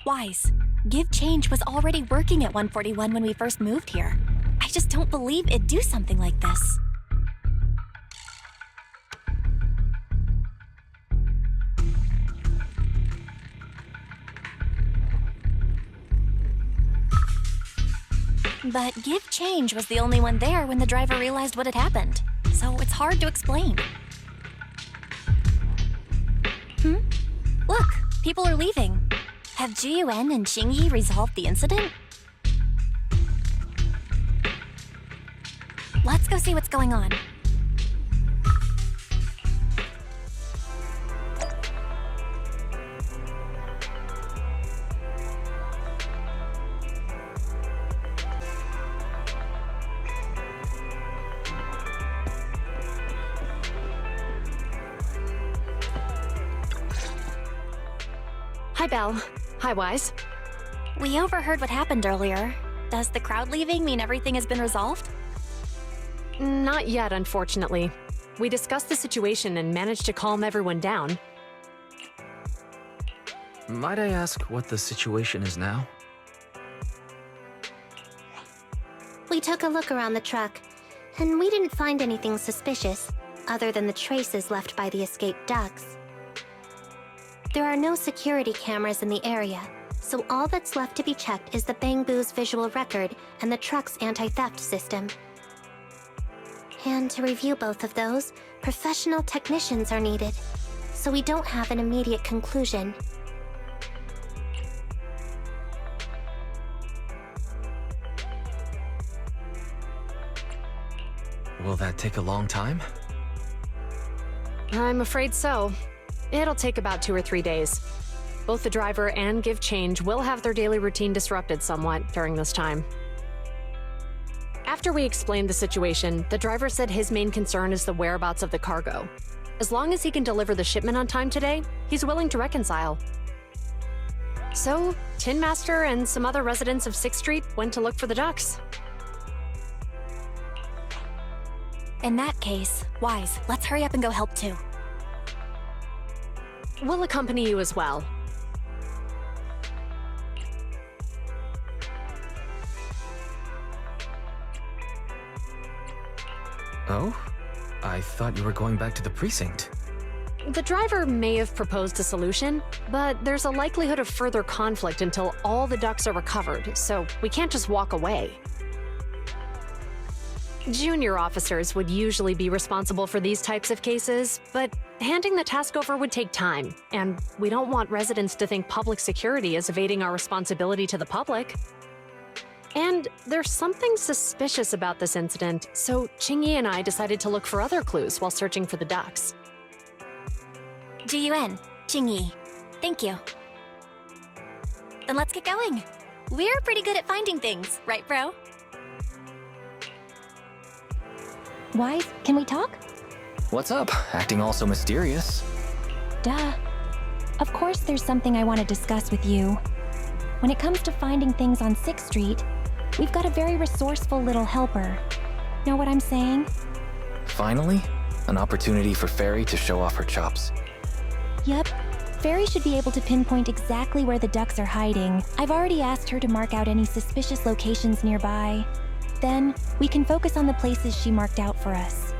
Wise, Give Change was already working at 141 when we first moved here. I just don't believe it'd do something like this. But Give Change was the only one there when the driver realized what had happened, so it's hard to explain. Look, people are leaving. Have Zhu Yuan and Qingyi resolved the incident? Let's go see what's going on. Hi, Belle. Hi, Wise. We overheard what happened earlier. Does the crowd leaving mean everything has been resolved? Not yet, unfortunately. We discussed the situation and managed to calm everyone down. Might I ask what the situation is now? We took a look around the truck, and we didn't find anything suspicious, other than the traces left by the escaped ducks. There are no security cameras in the area, so all that's left to be checked is the Bang Boo's visual record and the truck's anti-theft system. And to review both of those, professional technicians are needed, so we don't have an immediate conclusion. Will that take a long time? I'm afraid so. It'll take about 2 or 3 days. Both the driver and Give Change will have their daily routine disrupted somewhat during this time. After we explained the situation, the driver said his main concern is the whereabouts of the cargo. As long as he can deliver the shipment on time today, he's willing to reconcile. So, Tin Master and some other residents of 6th Street went to look for the ducks. In that case, Wise, let's hurry up and go help too. We'll accompany you as well. Oh? I thought you were going back to the precinct. The driver may have proposed a solution, but there's a likelihood of further conflict until all the ducks are recovered, so we can't just walk away. Junior officers would usually be responsible for these types of cases, but handing the task over would take time, and we don't want residents to think public security is evading our responsibility to the public. And there's something suspicious about this incident, so Qingyi and I decided to look for other clues while searching for the ducks. Zhu Yuan, Qingyi. Thank you. Then let's get going. We're pretty good at finding things, right, bro? Wise, can we talk? What's up? Acting all so mysterious. Duh. Of course there's something I want to discuss with you. When it comes to finding things on 6th Street, we've got a very resourceful little helper. Know what I'm saying? Finally, an opportunity for Fairy to show off her chops. Yep. Fairy should be able to pinpoint exactly where the ducks are hiding. I've already asked her to mark out any suspicious locations nearby. Then, we can focus on the places she marked out for us.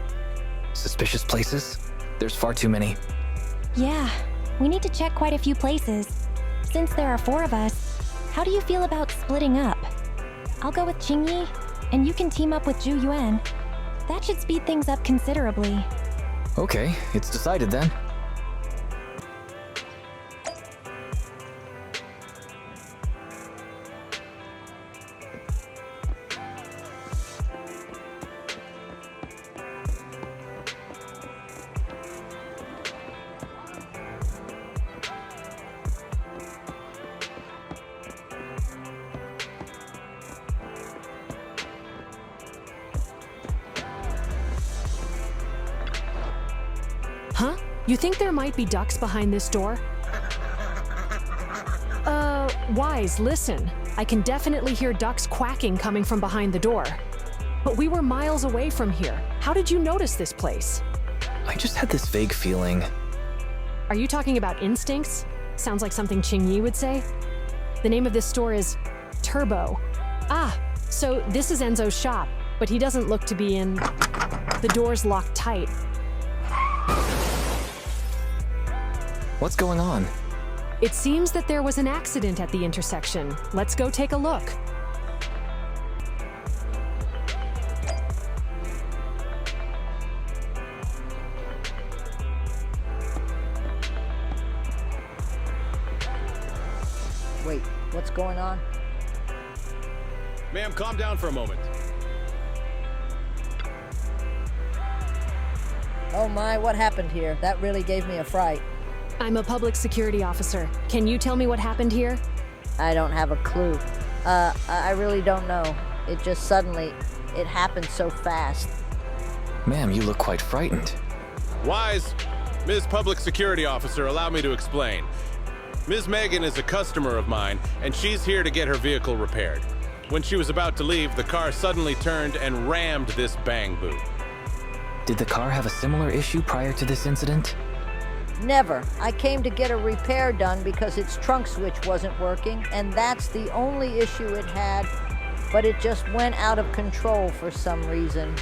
Suspicious places? There's far too many. Yeah, we need to check quite a few places. Since there are 4 of us, how do you feel about splitting up? I'll go with Qingyi, and you can team up with Zhu Yuan. That should speed things up considerably. Okay, it's decided then. Huh? You think there might be ducks behind this door? Wise, listen. I can definitely hear ducks quacking coming from behind the door. But we were miles away from here. How did you notice this place? I just had this vague feeling. Are you talking about instincts? Sounds like something Qingyi would say. The name of this store is Turbo. Ah, so this is Enzo's shop, but he doesn't look to be in. The door's locked tight. What's going on? It seems that there was an accident at the intersection. Let's go take a look. Wait, what's going on? Ma'am, calm down for a moment. Oh my, what happened here? That really gave me a fright. I'm a public security officer. Can you tell me what happened here? I don't have a clue. I really don't know. It just suddenly, it happened so fast. Ma'am, you look quite frightened. Wise, Ms. Public Security Officer, allow me to explain. Ms. Megan is a customer of mine, and she's here to get her vehicle repaired. When she was about to leave, the car suddenly turned and rammed this bang boo. Did the car have a similar issue prior to this incident? Never. I came to get a repair done because its trunk switch wasn't working, and that's the only issue it had, but it just went out of control for some reason.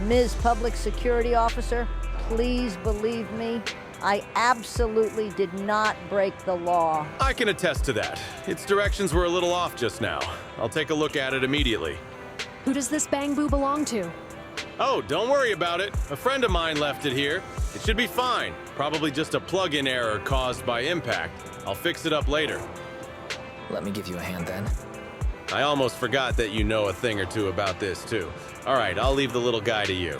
Ms. Public Security Officer, please believe me, I absolutely did not break the law. I can attest to that. Its directions were a little off just now. I'll take a look at it immediately. Who does this bang boo belong to? Oh, don't worry about it. A friend of mine left it here. It should be fine. Probably just a plug-in error caused by impact. I'll fix it up later. Let me give you a hand then. I almost forgot that you know a thing or two about this too. All right, I'll leave the little guy to you.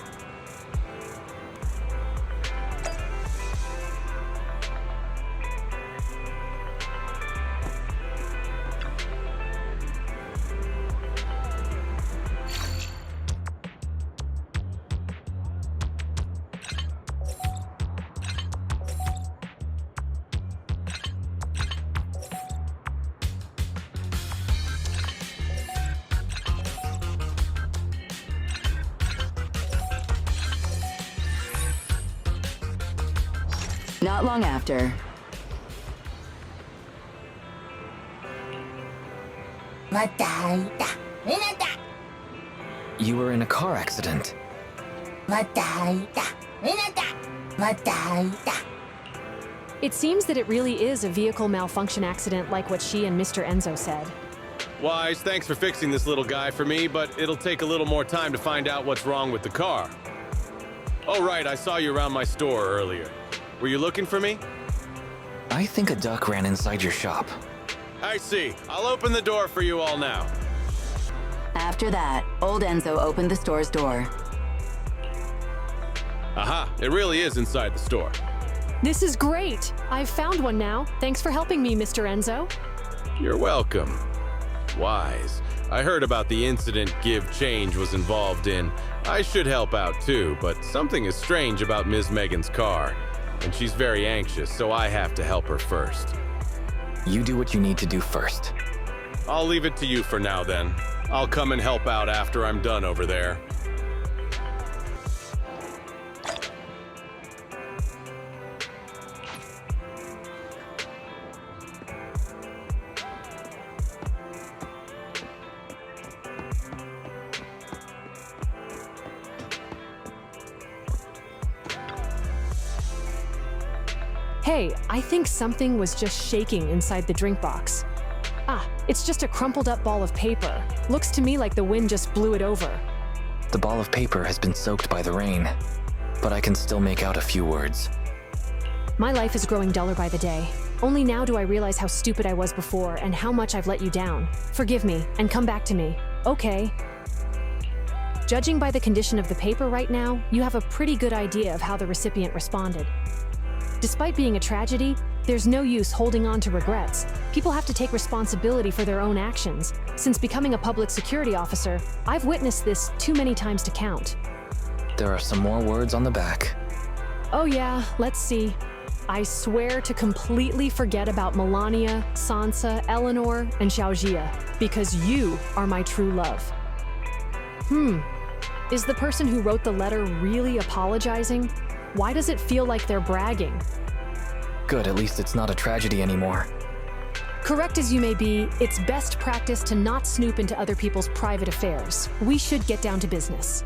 Not long after. You were in a car accident. It seems that it really is a vehicle malfunction accident like what she and Mr. Enzo said. Wise, thanks for fixing this little guy for me, but it'll take a little more time to find out what's wrong with the car. Oh right, I saw you around my store earlier. Were you looking for me? I think a duck ran inside your shop. I see. I'll open the door for you all now. After that, old Enzo opened the store's door. Aha, it really is inside the store. This is great! I've found one now. Thanks for helping me, Mr. Enzo. You're welcome. Wise. I heard about the incident Give Change was involved in. I should help out too, but something is strange about Ms. Megan's car, and she's very anxious, so I have to help her first. You do what you need to do first. I'll leave it to you for now then. I'll come and help out after I'm done over there. Hey, I think something was just shaking inside the drink box. Ah, it's just a crumpled up ball of paper. Looks to me like the wind just blew it over. The ball of paper has been soaked by the rain, but I can still make out a few words. My life is growing duller by the day. Only now do I realize how stupid I was before and how much I've let you down. Forgive me and come back to me, okay? Judging by the condition of the paper right now, you have a pretty good idea of how the recipient responded. Despite being a tragedy, there's no use holding on to regrets. People have to take responsibility for their own actions. Since becoming a public security officer, I've witnessed this too many times to count. There are some more words on the back. Oh yeah, let's see. I swear to completely forget about Melania, Sansa, Eleanor, and Xiaojia, because you are my true love. Is the person who wrote the letter really apologizing? Why does it feel like they're bragging? Good, at least it's not a tragedy anymore. Correct as you may be, it's best practice to not snoop into other people's private affairs. We should get down to business.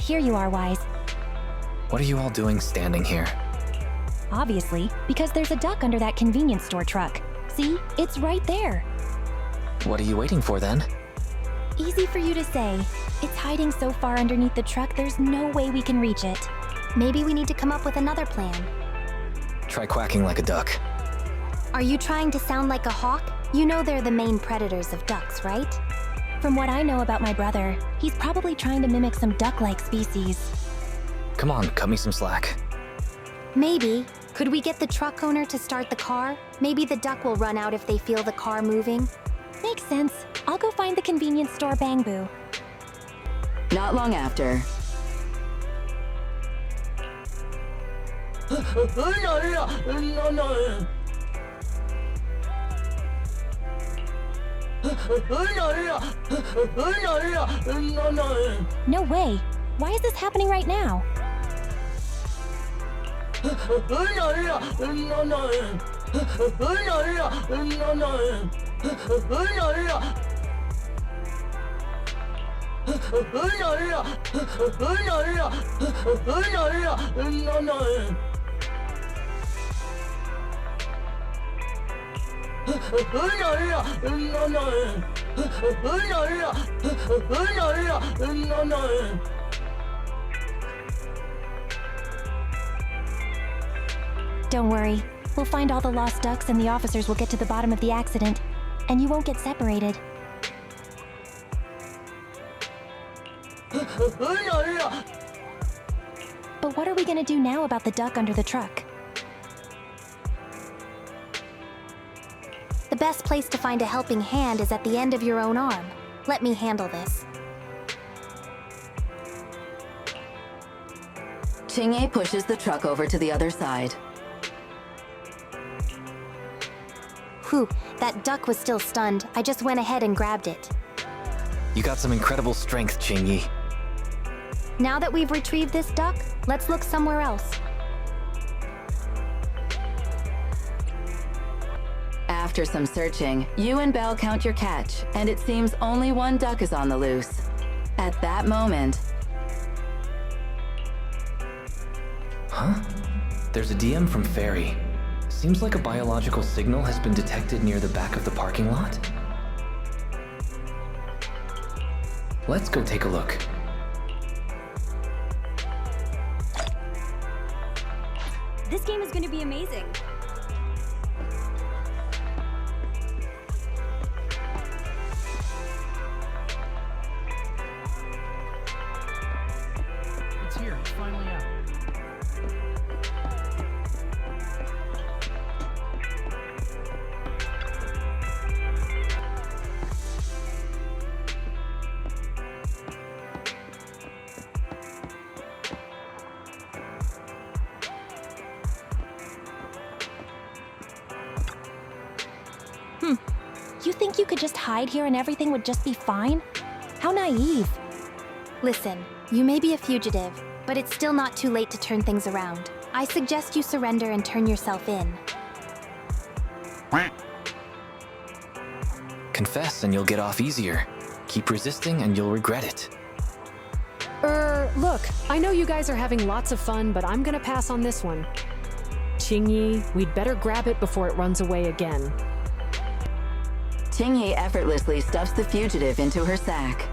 Here you are, Wise. What are you all doing standing here? Obviously, because there's a duck under that convenience store truck. See? It's right there. What are you waiting for then? Easy for you to say. It's hiding so far underneath the truck, there's no way we can reach it. Maybe we need to come up with another plan. Try quacking like a duck. Are you trying to sound like a hawk? You know they're the main predators of ducks, right? From what I know about my brother, he's probably trying to mimic some duck-like species. Come on, cut me some slack. Maybe. Could we get the truck owner to start the car? Maybe the duck will run out if they feel the car moving. Makes sense. I'll go find the convenience store Bangbu. Not long after. No way. Why is this happening right now? Don't worry. We'll find all the lost ducks and the officers will get to the bottom of the accident. And you won't get separated. But what are we gonna do now about the duck under the truck? The best place to find a helping hand is at the end of your own arm. Let me handle this. Qingyi pushes the truck over to the other side. Whew, that duck was still stunned. I just went ahead and grabbed it. You got some incredible strength, Qingyi. Now that we've retrieved this duck, let's look somewhere else. After some searching, you and Belle count your catch, and it seems only one duck is on the loose. At that moment... Huh? There's a DM from Fairy. Seems like a biological signal has been detected near the back of the parking lot. Let's go take a look. This game is going to be amazing. It's here. It's finally out. You think you could just hide here and everything would just be fine? How naive. Listen, you may be a fugitive, but it's still not too late to turn things around. I suggest you surrender and turn yourself in. Confess and you'll get off easier. Keep resisting and you'll regret it. Look, I know you guys are having lots of fun, but I'm gonna pass on this one. Qingyi, we'd better grab it before it runs away again. Qingyi effortlessly stuffs the fugitive into her sack.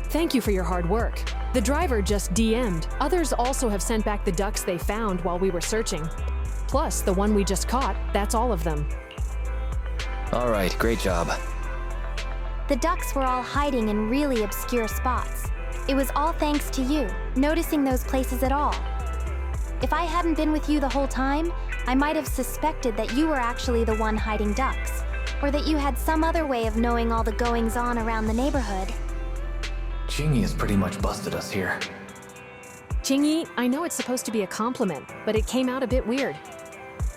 Thank you for your hard work. The driver just DM'd. Others also have sent back the ducks they found while we were searching. Plus, the one we just caught, that's all of them. All right, great job. The ducks were all hiding in really obscure spots. It was all thanks to you, noticing those places at all. If I hadn't been with you the whole time, I might have suspected that you were actually the one hiding ducks, or that you had some other way of knowing all the goings-on around the neighborhood. Qingyi has pretty much busted us here. Qingyi, I know it's supposed to be a compliment, but it came out a bit weird.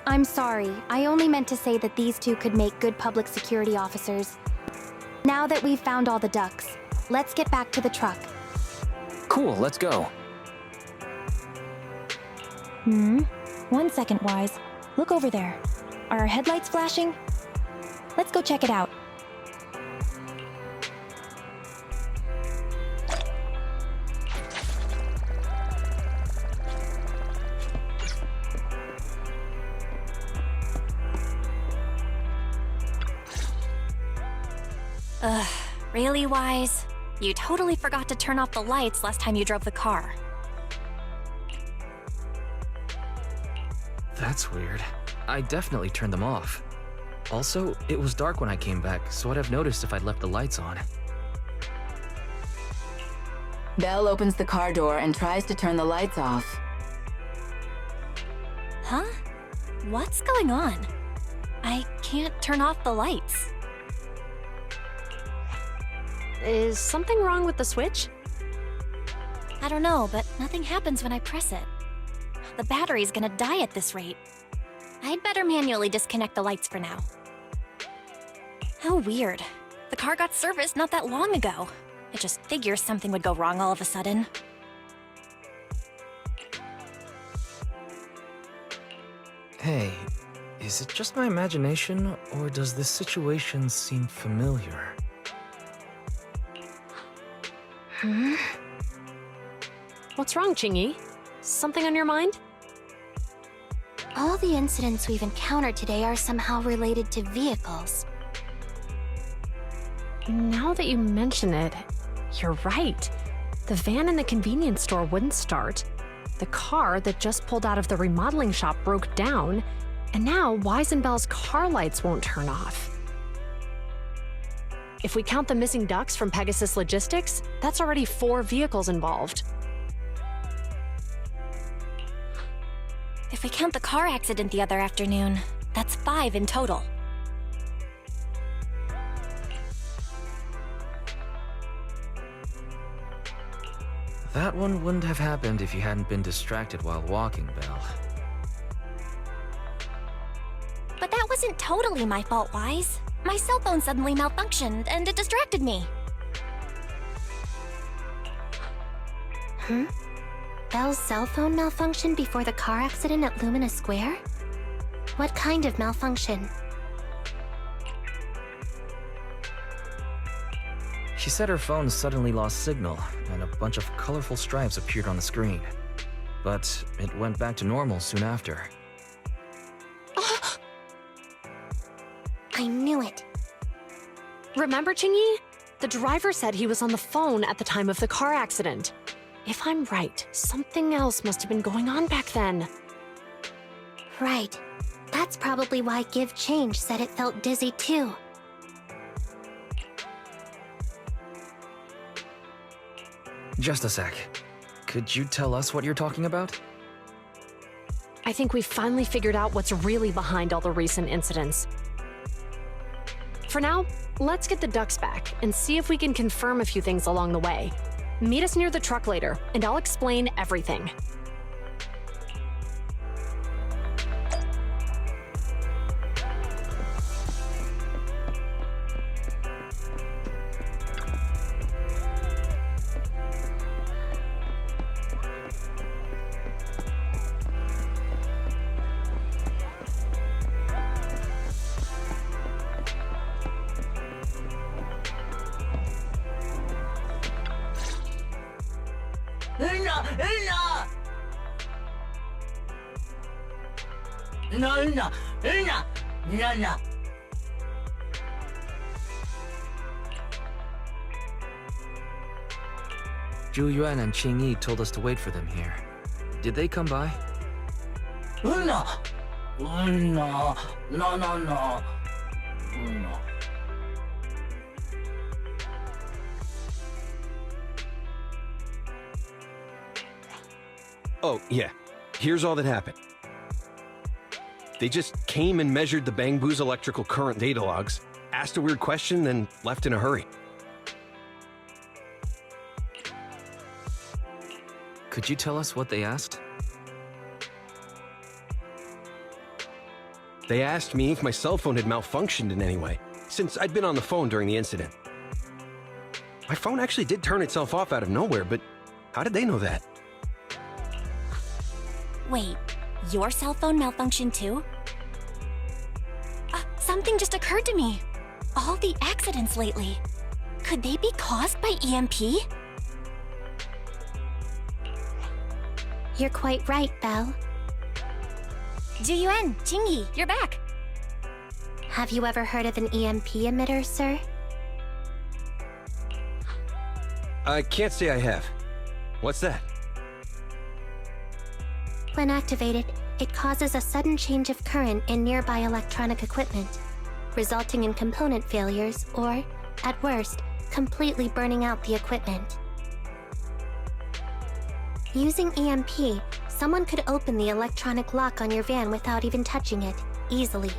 I'm sorry, I only meant to say that these two could make good public security officers. Now that we've found all the ducks, let's get back to the truck. Cool, let's go. 1 second, Wise. Look over there. Are our headlights flashing? Let's go check it out. Ugh, really, Wise? You totally forgot to turn off the lights last time you drove the car. That's weird. I definitely turned them off. Also, it was dark when I came back, so I'd have noticed if I'd left the lights on. Belle opens the car door and tries to turn the lights off. Huh? What's going on? I can't turn off the lights. Is something wrong with the switch? I don't know, but nothing happens when I press it. The battery's gonna die at this rate. I'd better manually disconnect the lights for now. How weird. The car got serviced not that long ago. I just figured something would go wrong all of a sudden. Hey, is it just my imagination, or does this situation seem familiar? What's wrong, Qingyi? Something on your mind? All the incidents we've encountered today are somehow related to vehicles. Now that you mention it, you're right. The van in the convenience store wouldn't start. The car that just pulled out of the remodeling shop broke down, and now Wise and Belle's car lights won't turn off. If we count the missing ducks from Pegasus Logistics, that's already 4 vehicles involved. If we count the car accident the other afternoon, that's 5 in total. That one wouldn't have happened if you hadn't been distracted while walking, Belle. But that wasn't totally my fault, Wise. My cell phone suddenly malfunctioned, and it distracted me. Belle's cell phone malfunctioned before the car accident at Lumina Square? What kind of malfunction? She said her phone suddenly lost signal, and a bunch of colorful stripes appeared on the screen. But it went back to normal soon after. I knew it. Remember, Qingyi? The driver said he was on the phone at the time of the car accident. If I'm right, something else must have been going on back then. Right. That's probably why Give Change said it felt dizzy too. Just a sec. Could you tell us what you're talking about? I think we've finally figured out what's really behind all the recent incidents. For now, let's get the ducks back and see if we can confirm a few things along the way. Meet us near the truck later, and I'll explain everything. Zhu Yuan and Qingyi told us to wait for them here. Did they come by? No. Oh, yeah. Here's all that happened. They just came and measured the Bangbu's electrical current data logs, asked a weird question, then left in a hurry. Could you tell us what they asked? They asked me if my cell phone had malfunctioned in any way, since I'd been on the phone during the incident. My phone actually did turn itself off out of nowhere, but how did they know that? Wait, your cell phone malfunctioned too? Something just occurred to me. All the accidents lately, could they be caused by EMP? You're quite right, Belle. Zhu Yuan, Qingyi, you're back. Have you ever heard of an EMP emitter, sir? I can't say I have. What's that? When activated, it causes a sudden change of current in nearby electronic equipment, resulting in component failures or, at worst, completely burning out the equipment. Using EMP, someone could open the electronic lock on your van without even touching it, easily.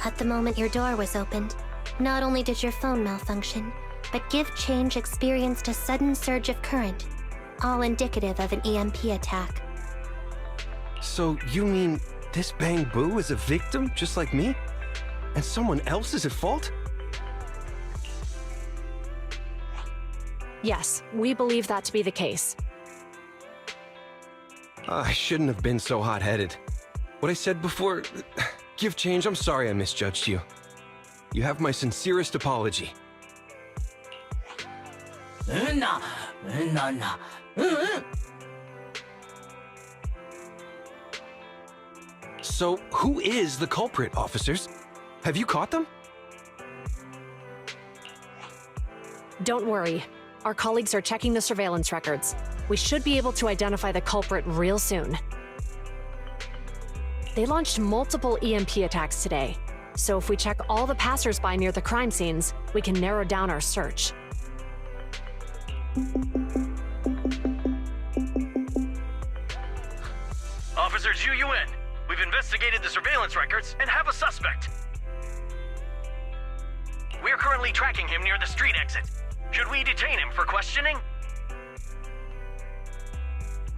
At the moment your door was opened, not only did your phone malfunction, but Give Change experienced a sudden surge of current, all indicative of an EMP attack. So you mean this Bangbu is a victim just like me? And someone else is at fault? Yes, we believe that to be the case. I shouldn't have been so hot-headed. What I said before... Give Change, I'm sorry I misjudged you. You have my sincerest apology. So, who is the culprit, officers? Have you caught them? Don't worry. Our colleagues are checking the surveillance records. We should be able to identify the culprit real soon. They launched multiple EMP attacks today. So if we check all the passersby near the crime scenes, we can narrow down our search. Officer Zhu Yuan, we've investigated the surveillance records and have a suspect. We are currently tracking him near the street exit. Should we detain him for questioning?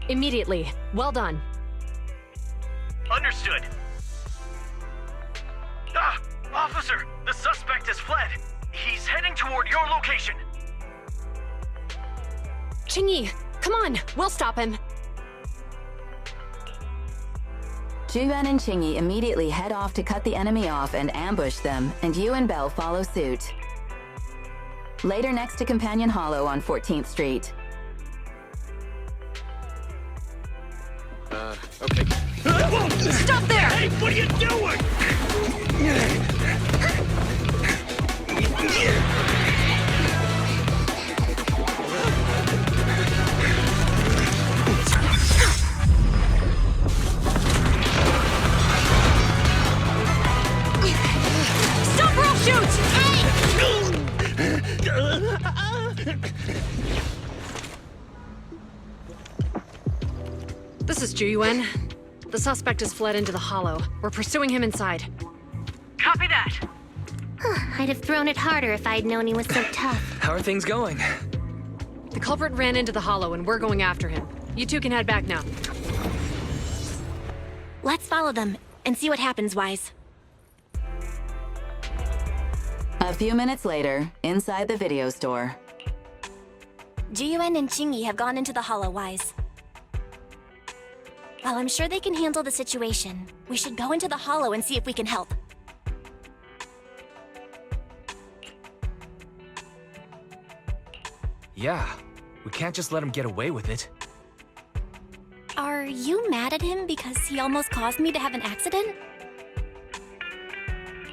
Immediately. Well done. Understood. Ah! Officer! The suspect has fled. He's heading toward your location. Qingyi, come on! We'll stop him! Zhu Yuan and Qingyi immediately head off to cut the enemy off and ambush them, and you and Belle follow suit. Later next to Companion Hollow on 14th Street. Okay. Stop there! Hey, what are you doing? Stop or I'll shoot! This is Zhu Yuan. The suspect has fled into the hollow. We're pursuing him inside. Copy that. I'd have thrown it harder if I'd known he was so tough. How are things going? The culprit ran into the hollow and we're going after him. You two can head back now. Let's follow them and see what happens, Wise. A few minutes later, inside the video store. Zhu Yuan and Qingyi have gone into the hollow, Wise. While I'm sure they can handle the situation, we should go into the hollow and see if we can help. Yeah, we can't just let him get away with it. Are you mad at him because he almost caused me to have an accident?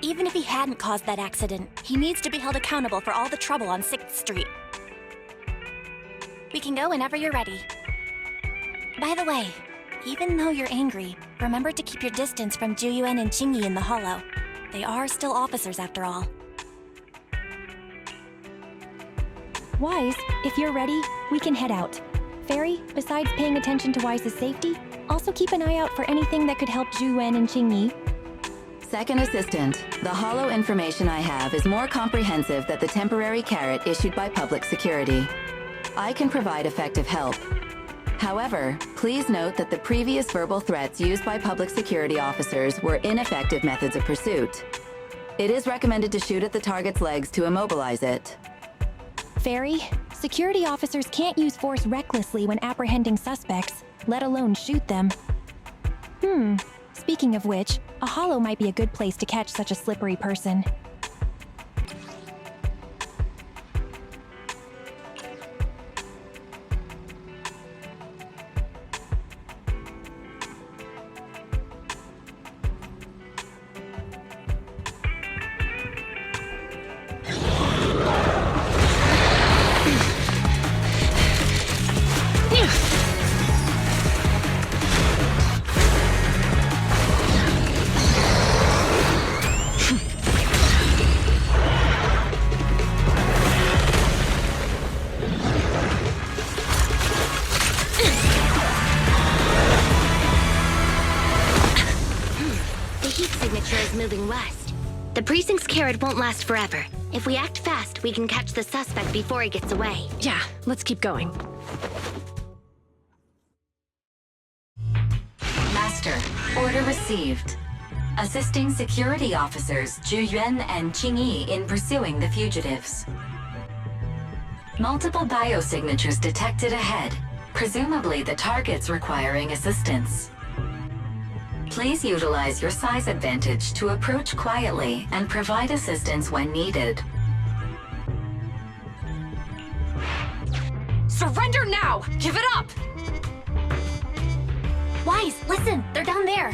Even if he hadn't caused that accident, he needs to be held accountable for all the trouble on 6th Street. We can go whenever you're ready. By the way, even though you're angry, remember to keep your distance from Zhu Yuan and Qingyi in the hollow. They are still officers after all. Wise, if you're ready, we can head out. Fairy, besides paying attention to Wise's safety, also keep an eye out for anything that could help Zhu Yuan and Qingyi. Second assistant, the hollow information I have is more comprehensive than the temporary carrot issued by public security. I can provide effective help. However, please note that the previous verbal threats used by public security officers were ineffective methods of pursuit. It is recommended to shoot at the target's legs to immobilize it. Fairy, security officers can't use force recklessly when apprehending suspects, let alone shoot them. Speaking of which, a hollow might be a good place to catch such a slippery person. Moving west. The precinct's carrot won't last forever. If we act fast, we can catch the suspect before he gets away. Yeah, let's keep going. Master, order received. Assisting security officers Zhu Yuan and Qingyi in pursuing the fugitives. Multiple biosignatures detected ahead, presumably the targets requiring assistance. Please utilize your size advantage to approach quietly and provide assistance when needed. Surrender now! Give it up! Wise, listen! They're down there!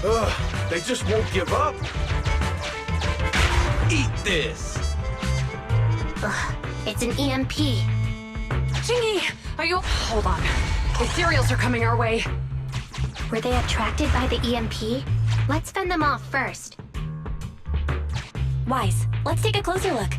Ugh, they just won't give up. Eat this. Ugh, it's an EMP. Qingyi, are you... Hold on. Ethereals are coming our way. Were they attracted by the EMP? Let's fend them off first. Wise, let's take a closer look.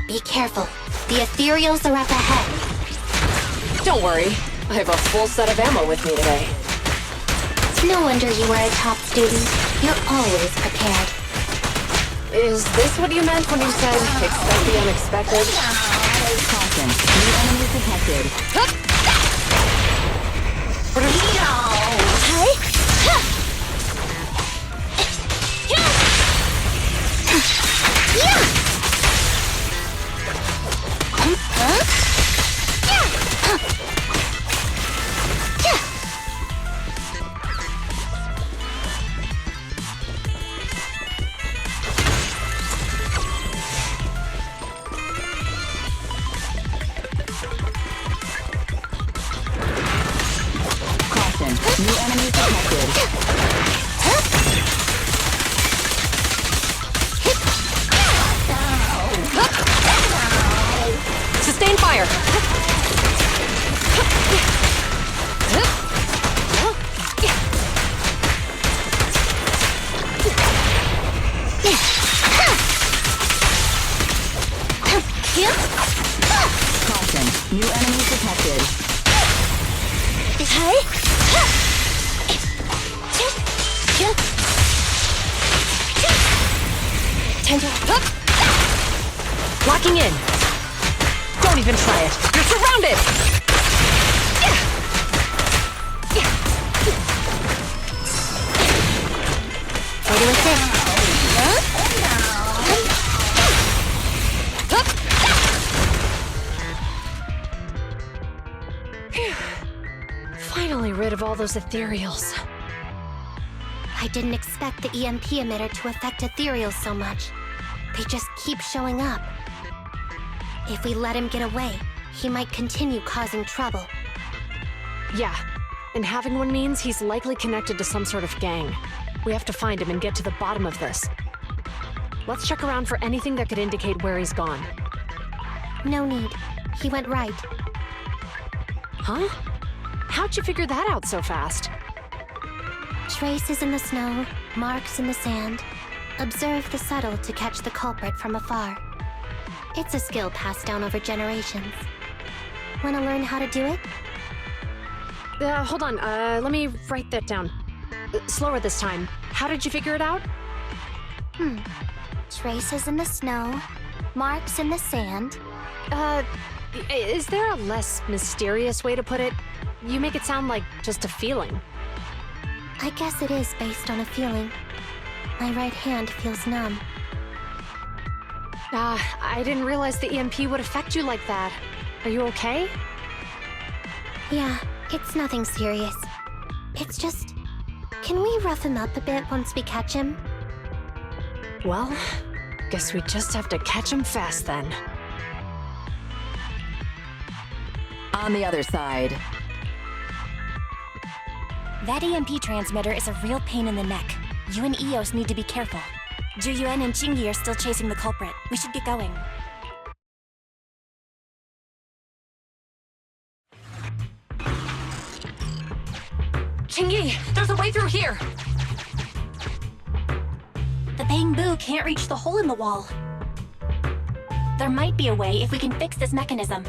Be careful. The ethereals are up ahead. Don't worry. I have a full set of ammo with me today. No wonder you were a top student. You're always prepared. Is this what you meant when you said expect the unexpected? Caution. New enemies detected. New enemies detected. Sustain fire! Caution. New enemies detected. Locking in. Don't even try it. You're surrounded! Ready with this. Finally rid of all those ethereals. I didn't expect the EMP emitter to affect ethereals so much. They just keep showing up. If we let him get away, he might continue causing trouble. Yeah, and having one means he's likely connected to some sort of gang. We have to find him and get to the bottom of this. Let's check around for anything that could indicate where he's gone. No need. He went right. Huh? How'd you figure that out so fast? Traces in the snow, marks in the sand. Observe the subtle to catch the culprit from afar. It's a skill passed down over generations. Want to learn how to do it? Hold on, let me write that down. Slower this time. How did you figure it out? Traces in the snow, marks in the sand. Is there a less mysterious way to put it? You make it sound like just a feeling. I guess it is based on a feeling. My right hand feels numb. I didn't realize the EMP would affect you like that. Are you okay? Yeah, it's nothing serious. It's just... Can we rough him up a bit once we catch him? Well, guess we just have to catch him fast then. On the other side. That EMP transmitter is a real pain in the neck. You and Eos need to be careful. Zhu Yuan and Qingyi are still chasing the culprit. We should get going. Qingyi, there's a way through here! The bamboo can't reach the hole in the wall. There might be a way if we can fix this mechanism.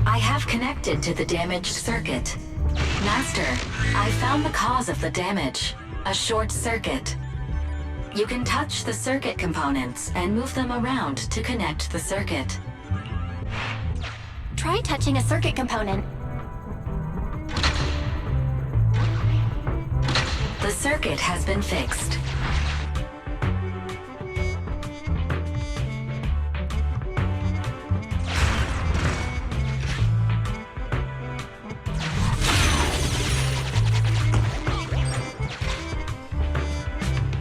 I have connected to the damaged circuit. Master, I found the cause of the damage. A short circuit. You can touch the circuit components and move them around to connect the circuit. Try touching a circuit component. The circuit has been fixed.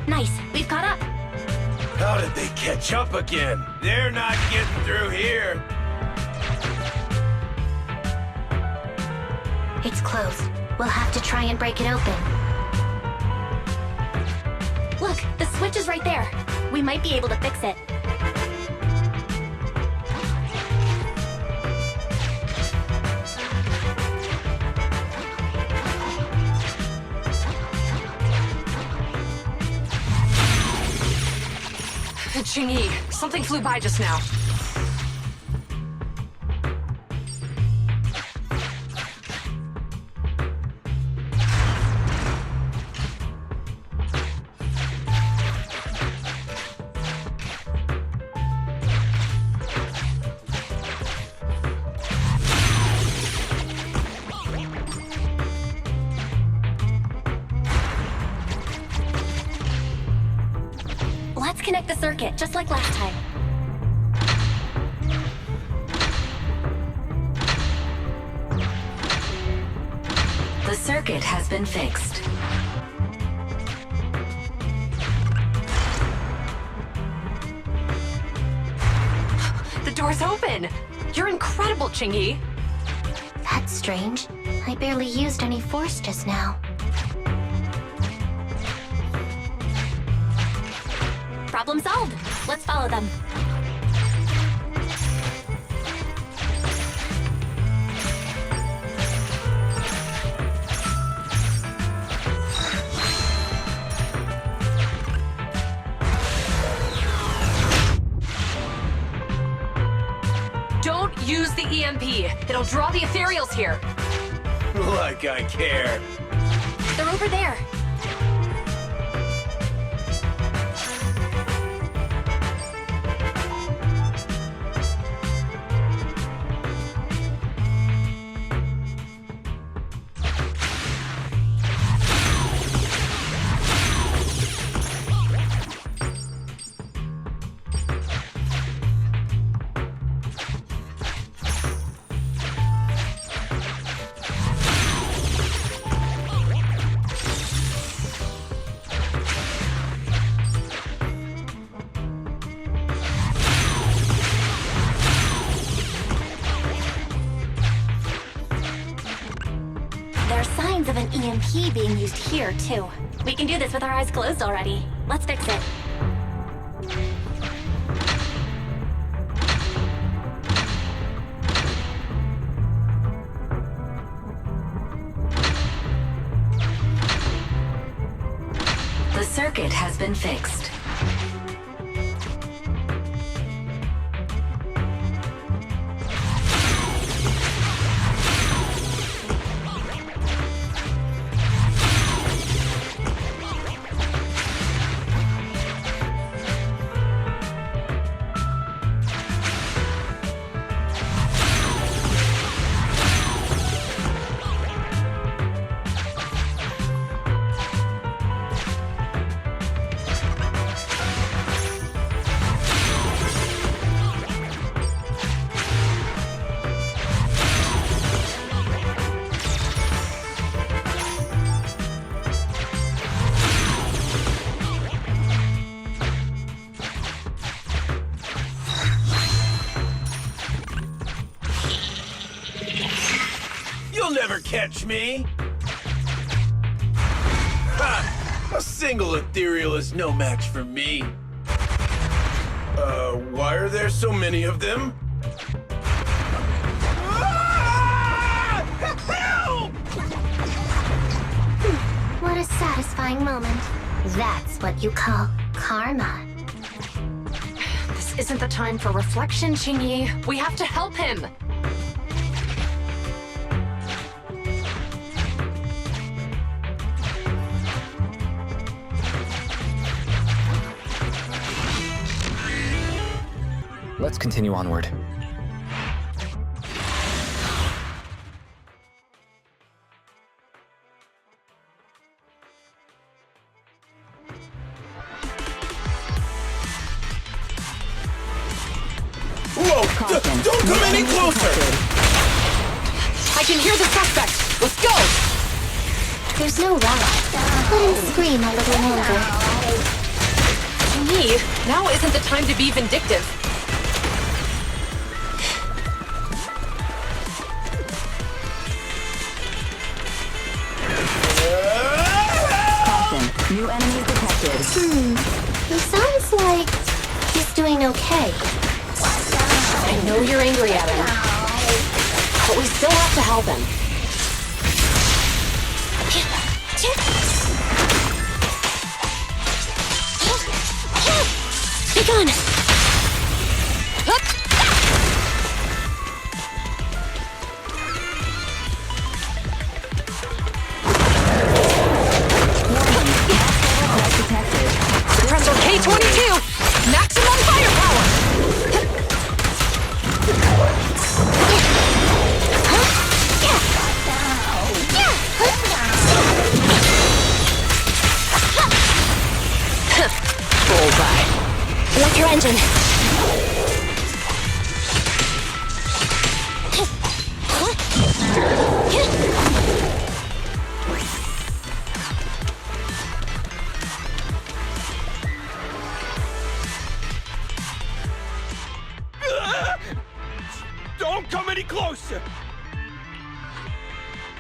Nice, we've caught up. How did they catch up again? They're not getting through here. It's closed. We'll have to try and break it open. Look, the switch is right there. We might be able to fix it. Qingyi, something flew by just now. Let's connect the circuit, just like last time. The circuit has been fixed. The door's open! You're incredible, Qingyi! That's strange. I barely used any force just now. Problem solved. Let's follow them. Don't use the EMP. It'll draw the ethereals here. Like I care. They're over there. There are signs of an EMP being used here, too. We can do this with our eyes closed already. Let's fix it. The circuit has been fixed. You'll never catch me! Ha! A single ethereal is no match for me. Why are there so many of them? Help! What a satisfying moment. That's what you call karma. This isn't the time for reflection, Qingyi. We have to help him. Let's continue onward. Whoa! Don't come any closer! I can hear the suspect! Let's go! There's no rush. Let him scream a little longer. Qingyi, now isn't the time to be vindictive. Caution. New enemies detected. He sounds like he's doing okay. I know you're angry at him, but we still have to help him. Be gone! Compressor K-22! Maximum firepower! Bullseye. Electro engine. Don't come any closer!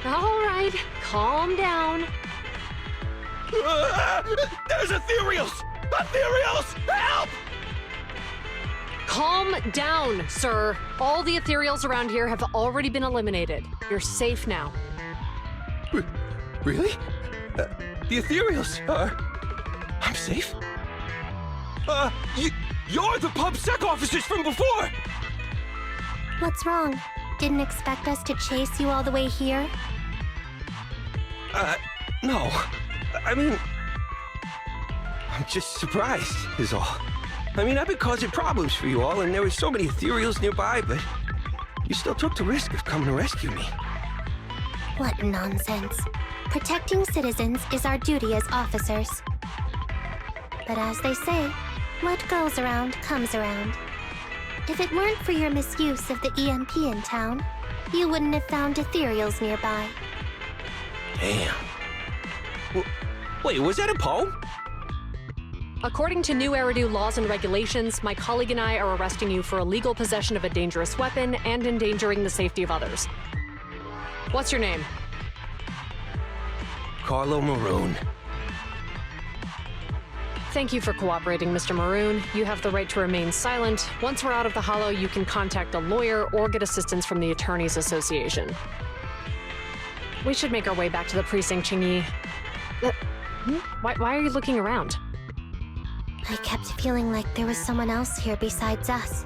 All right, calm down. There's ethereals! Ethereals! Help! Calm down, sir. All the ethereals around here have already been eliminated. You're safe now. Really? The ethereals are... I'm safe? You're the pub sec officers from before! What's wrong? Didn't expect us to chase you all the way here? No. I mean... I'm just surprised, is all. I mean, I've been causing problems for you all, and there were so many ethereals nearby, but you still took the risk of coming to rescue me. What nonsense. Protecting citizens is our duty as officers. But as they say, what goes around comes around. If it weren't for your misuse of the EMP in town, you wouldn't have found ethereals nearby. Damn. Wait, was that a poem? According to new Eridu laws and regulations, my colleague and I are arresting you for illegal possession of a dangerous weapon and endangering the safety of others. What's your name? Carlo Maroon. Thank you for cooperating, Mr. Maroon. You have the right to remain silent. Once we're out of the hollow, you can contact a lawyer or get assistance from the Attorneys Association. We should make our way back to the precinct, Qingyi. Why are you looking around? I kept feeling like there was someone else here besides us.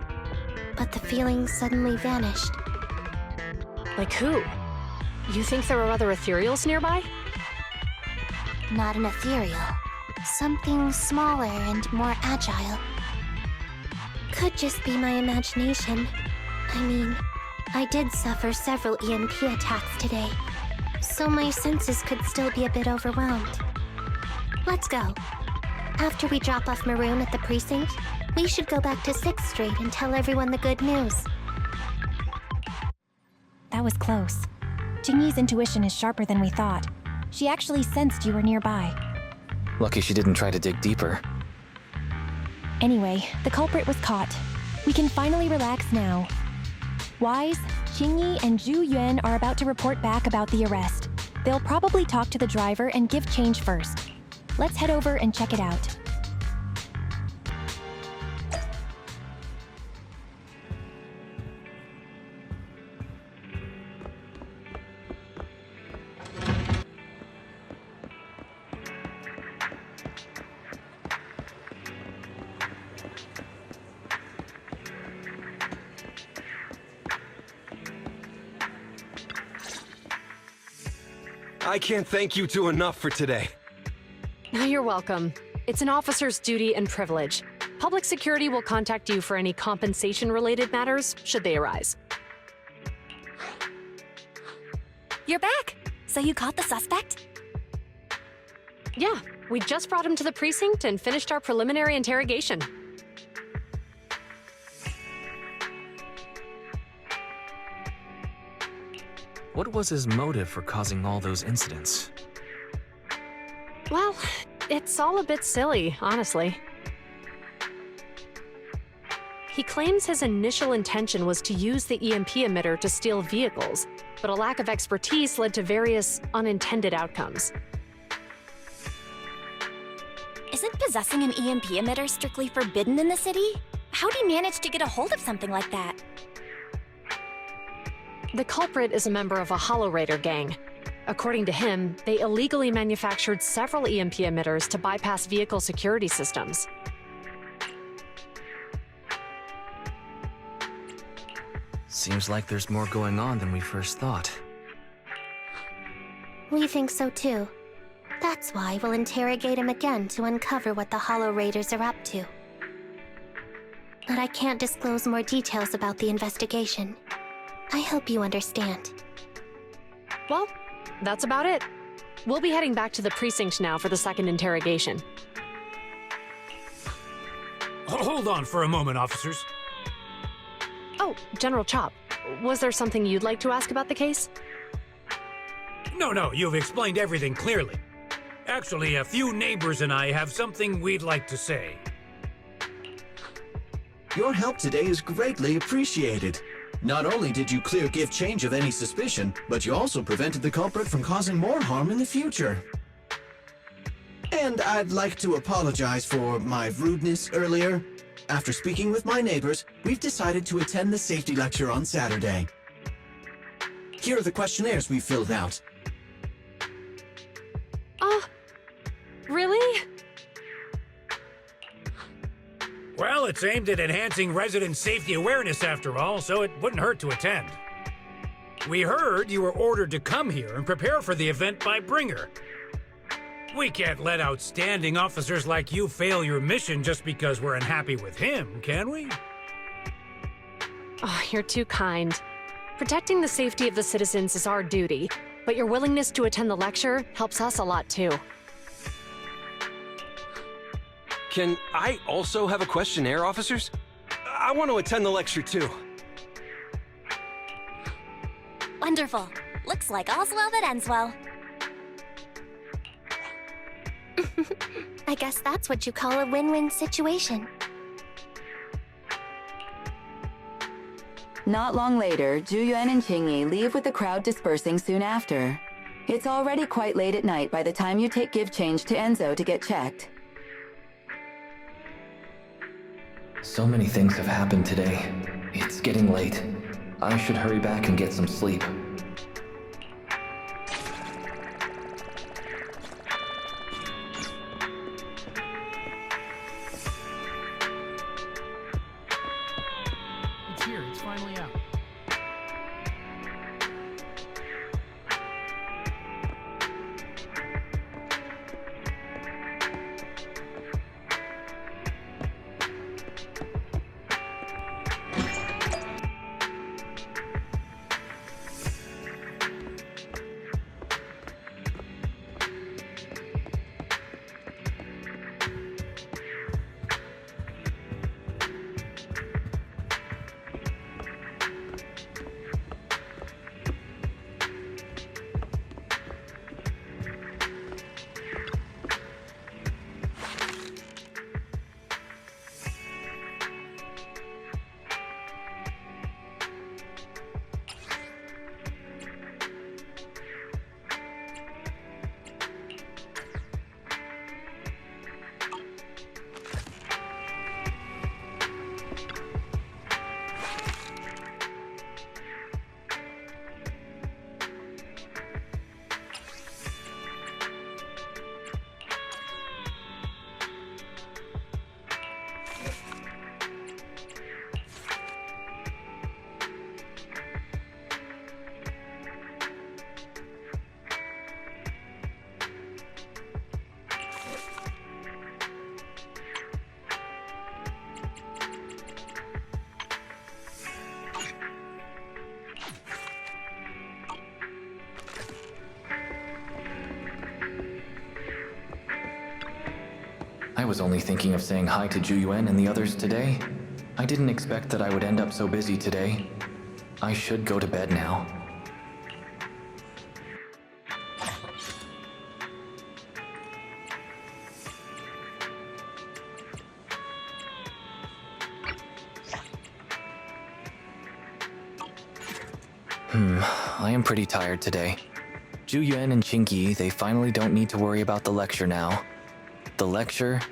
But the feeling suddenly vanished. Like who? You think there are other ethereals nearby? Not an ethereal. Something smaller and more agile. Could just be my imagination. I mean, I did suffer several EMP attacks today, so my senses could still be a bit overwhelmed. Let's go. After we drop off Maroon at the precinct, we should go back to 6th Street and tell everyone the good news. That was close. Qingyi's intuition is sharper than we thought. She actually sensed you were nearby. Lucky she didn't try to dig deeper. Anyway, the culprit was caught. We can finally relax now. Wise, Qingyi, and Zhu Yuan are about to report back about the arrest. They'll probably talk to the driver and give change first. Let's head over and check it out. I can't thank you two enough for today. You're welcome. It's an officer's duty and privilege. Public security will contact you for any compensation-related matters, should they arise. You're back! So you caught the suspect? Yeah, we just brought him to the precinct and finished our preliminary interrogation. What was his motive for causing all those incidents? Well, it's all a bit silly, honestly. He claims his initial intention was to use the EMP emitter to steal vehicles, but a lack of expertise led to various unintended outcomes. Isn't possessing an EMP emitter strictly forbidden in the city? How'd he manage to get a hold of something like that? The culprit is a member of a Hollow Raider gang. According to him, they illegally manufactured several EMP emitters to bypass vehicle security systems. Seems like there's more going on than we first thought. We think so too. That's why we'll interrogate him again to uncover what the Hollow Raiders are up to. But I can't disclose more details about the investigation. I hope you understand. Well, that's about it. We'll be heading back to the precinct now for the second interrogation. Hold on for a moment, officers. Oh, General Chop, was there something you'd like to ask about the case? No, you've explained everything clearly. Actually, a few neighbors and I have something we'd like to say. Your help today is greatly appreciated. Not only did you clear Give Change of any suspicion, but you also prevented the culprit from causing more harm in the future. And I'd like to apologize for my rudeness earlier. After speaking with my neighbors, we've decided to attend the safety lecture on Saturday. Here are the questionnaires we filled out. Really? Well, it's aimed at enhancing resident safety awareness after all, so it wouldn't hurt to attend. We heard you were ordered to come here and prepare for the event by Bringer. We can't let outstanding officers like you fail your mission just because we're unhappy with him, can we? Oh, you're too kind. Protecting the safety of the citizens is our duty, but your willingness to attend the lecture helps us a lot too. Can I also have a questionnaire, officers? I want to attend the lecture too. Wonderful. Looks like all's well that ends well. I guess that's what you call a win-win situation. Not long later, Zhu Yuan and Qingyi leave with the crowd dispersing soon after. It's already quite late at night by the time you take Give Change to Enzo to get checked. So many things have happened today. It's getting late. I should hurry back and get some sleep. It's here, it's finally out. I was only thinking of saying hi to Zhu Yuan and the others today. I didn't expect that I would end up so busy today. I should go to bed now. I am pretty tired today. Zhu Yuan and Qingyi, they finally don't need to worry about the lecture now. The lecture?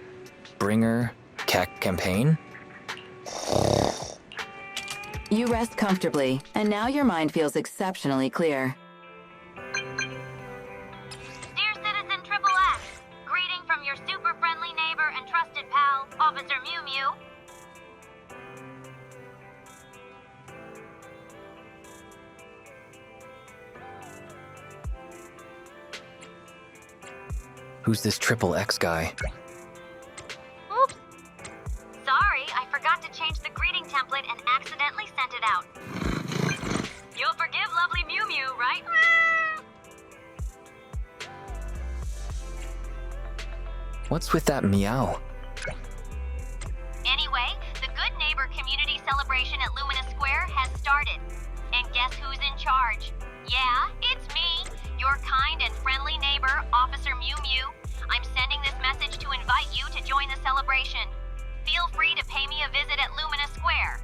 Bringer? Campaign? You rest comfortably, and now your mind feels exceptionally clear. Dear Citizen Triple X, greeting from your super friendly neighbor and trusted pal, Officer Mewmew. Who's this Triple X guy? Oops. Sorry, I forgot to change the greeting template and accidentally sent it out. You'll forgive lovely Mewmew, right? What's with that meow? Anyway, the Good Neighbor Community Celebration at Lumina Square has started. And guess who's in charge? Yeah, it's me, your kind and friendly neighbor, Officer Mewmew. I'm sending this message to invite you to join the celebration. Feel free to pay me a visit at Lumina Square.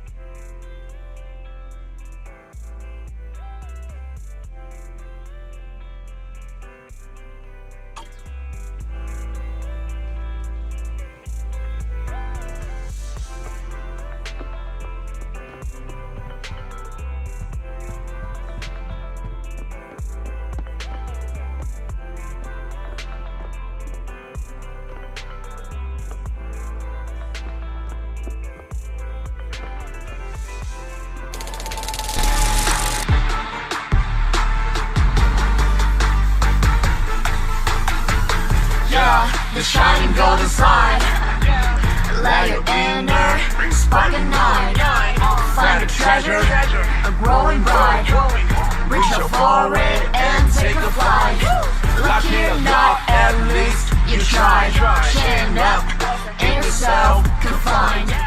The shining golden sign. Let your inner spark ignite. Find a treasure, a growing bright. Reach out for it and take a flight. Lucky or not, at least you tried. Chin up, in yourself confined.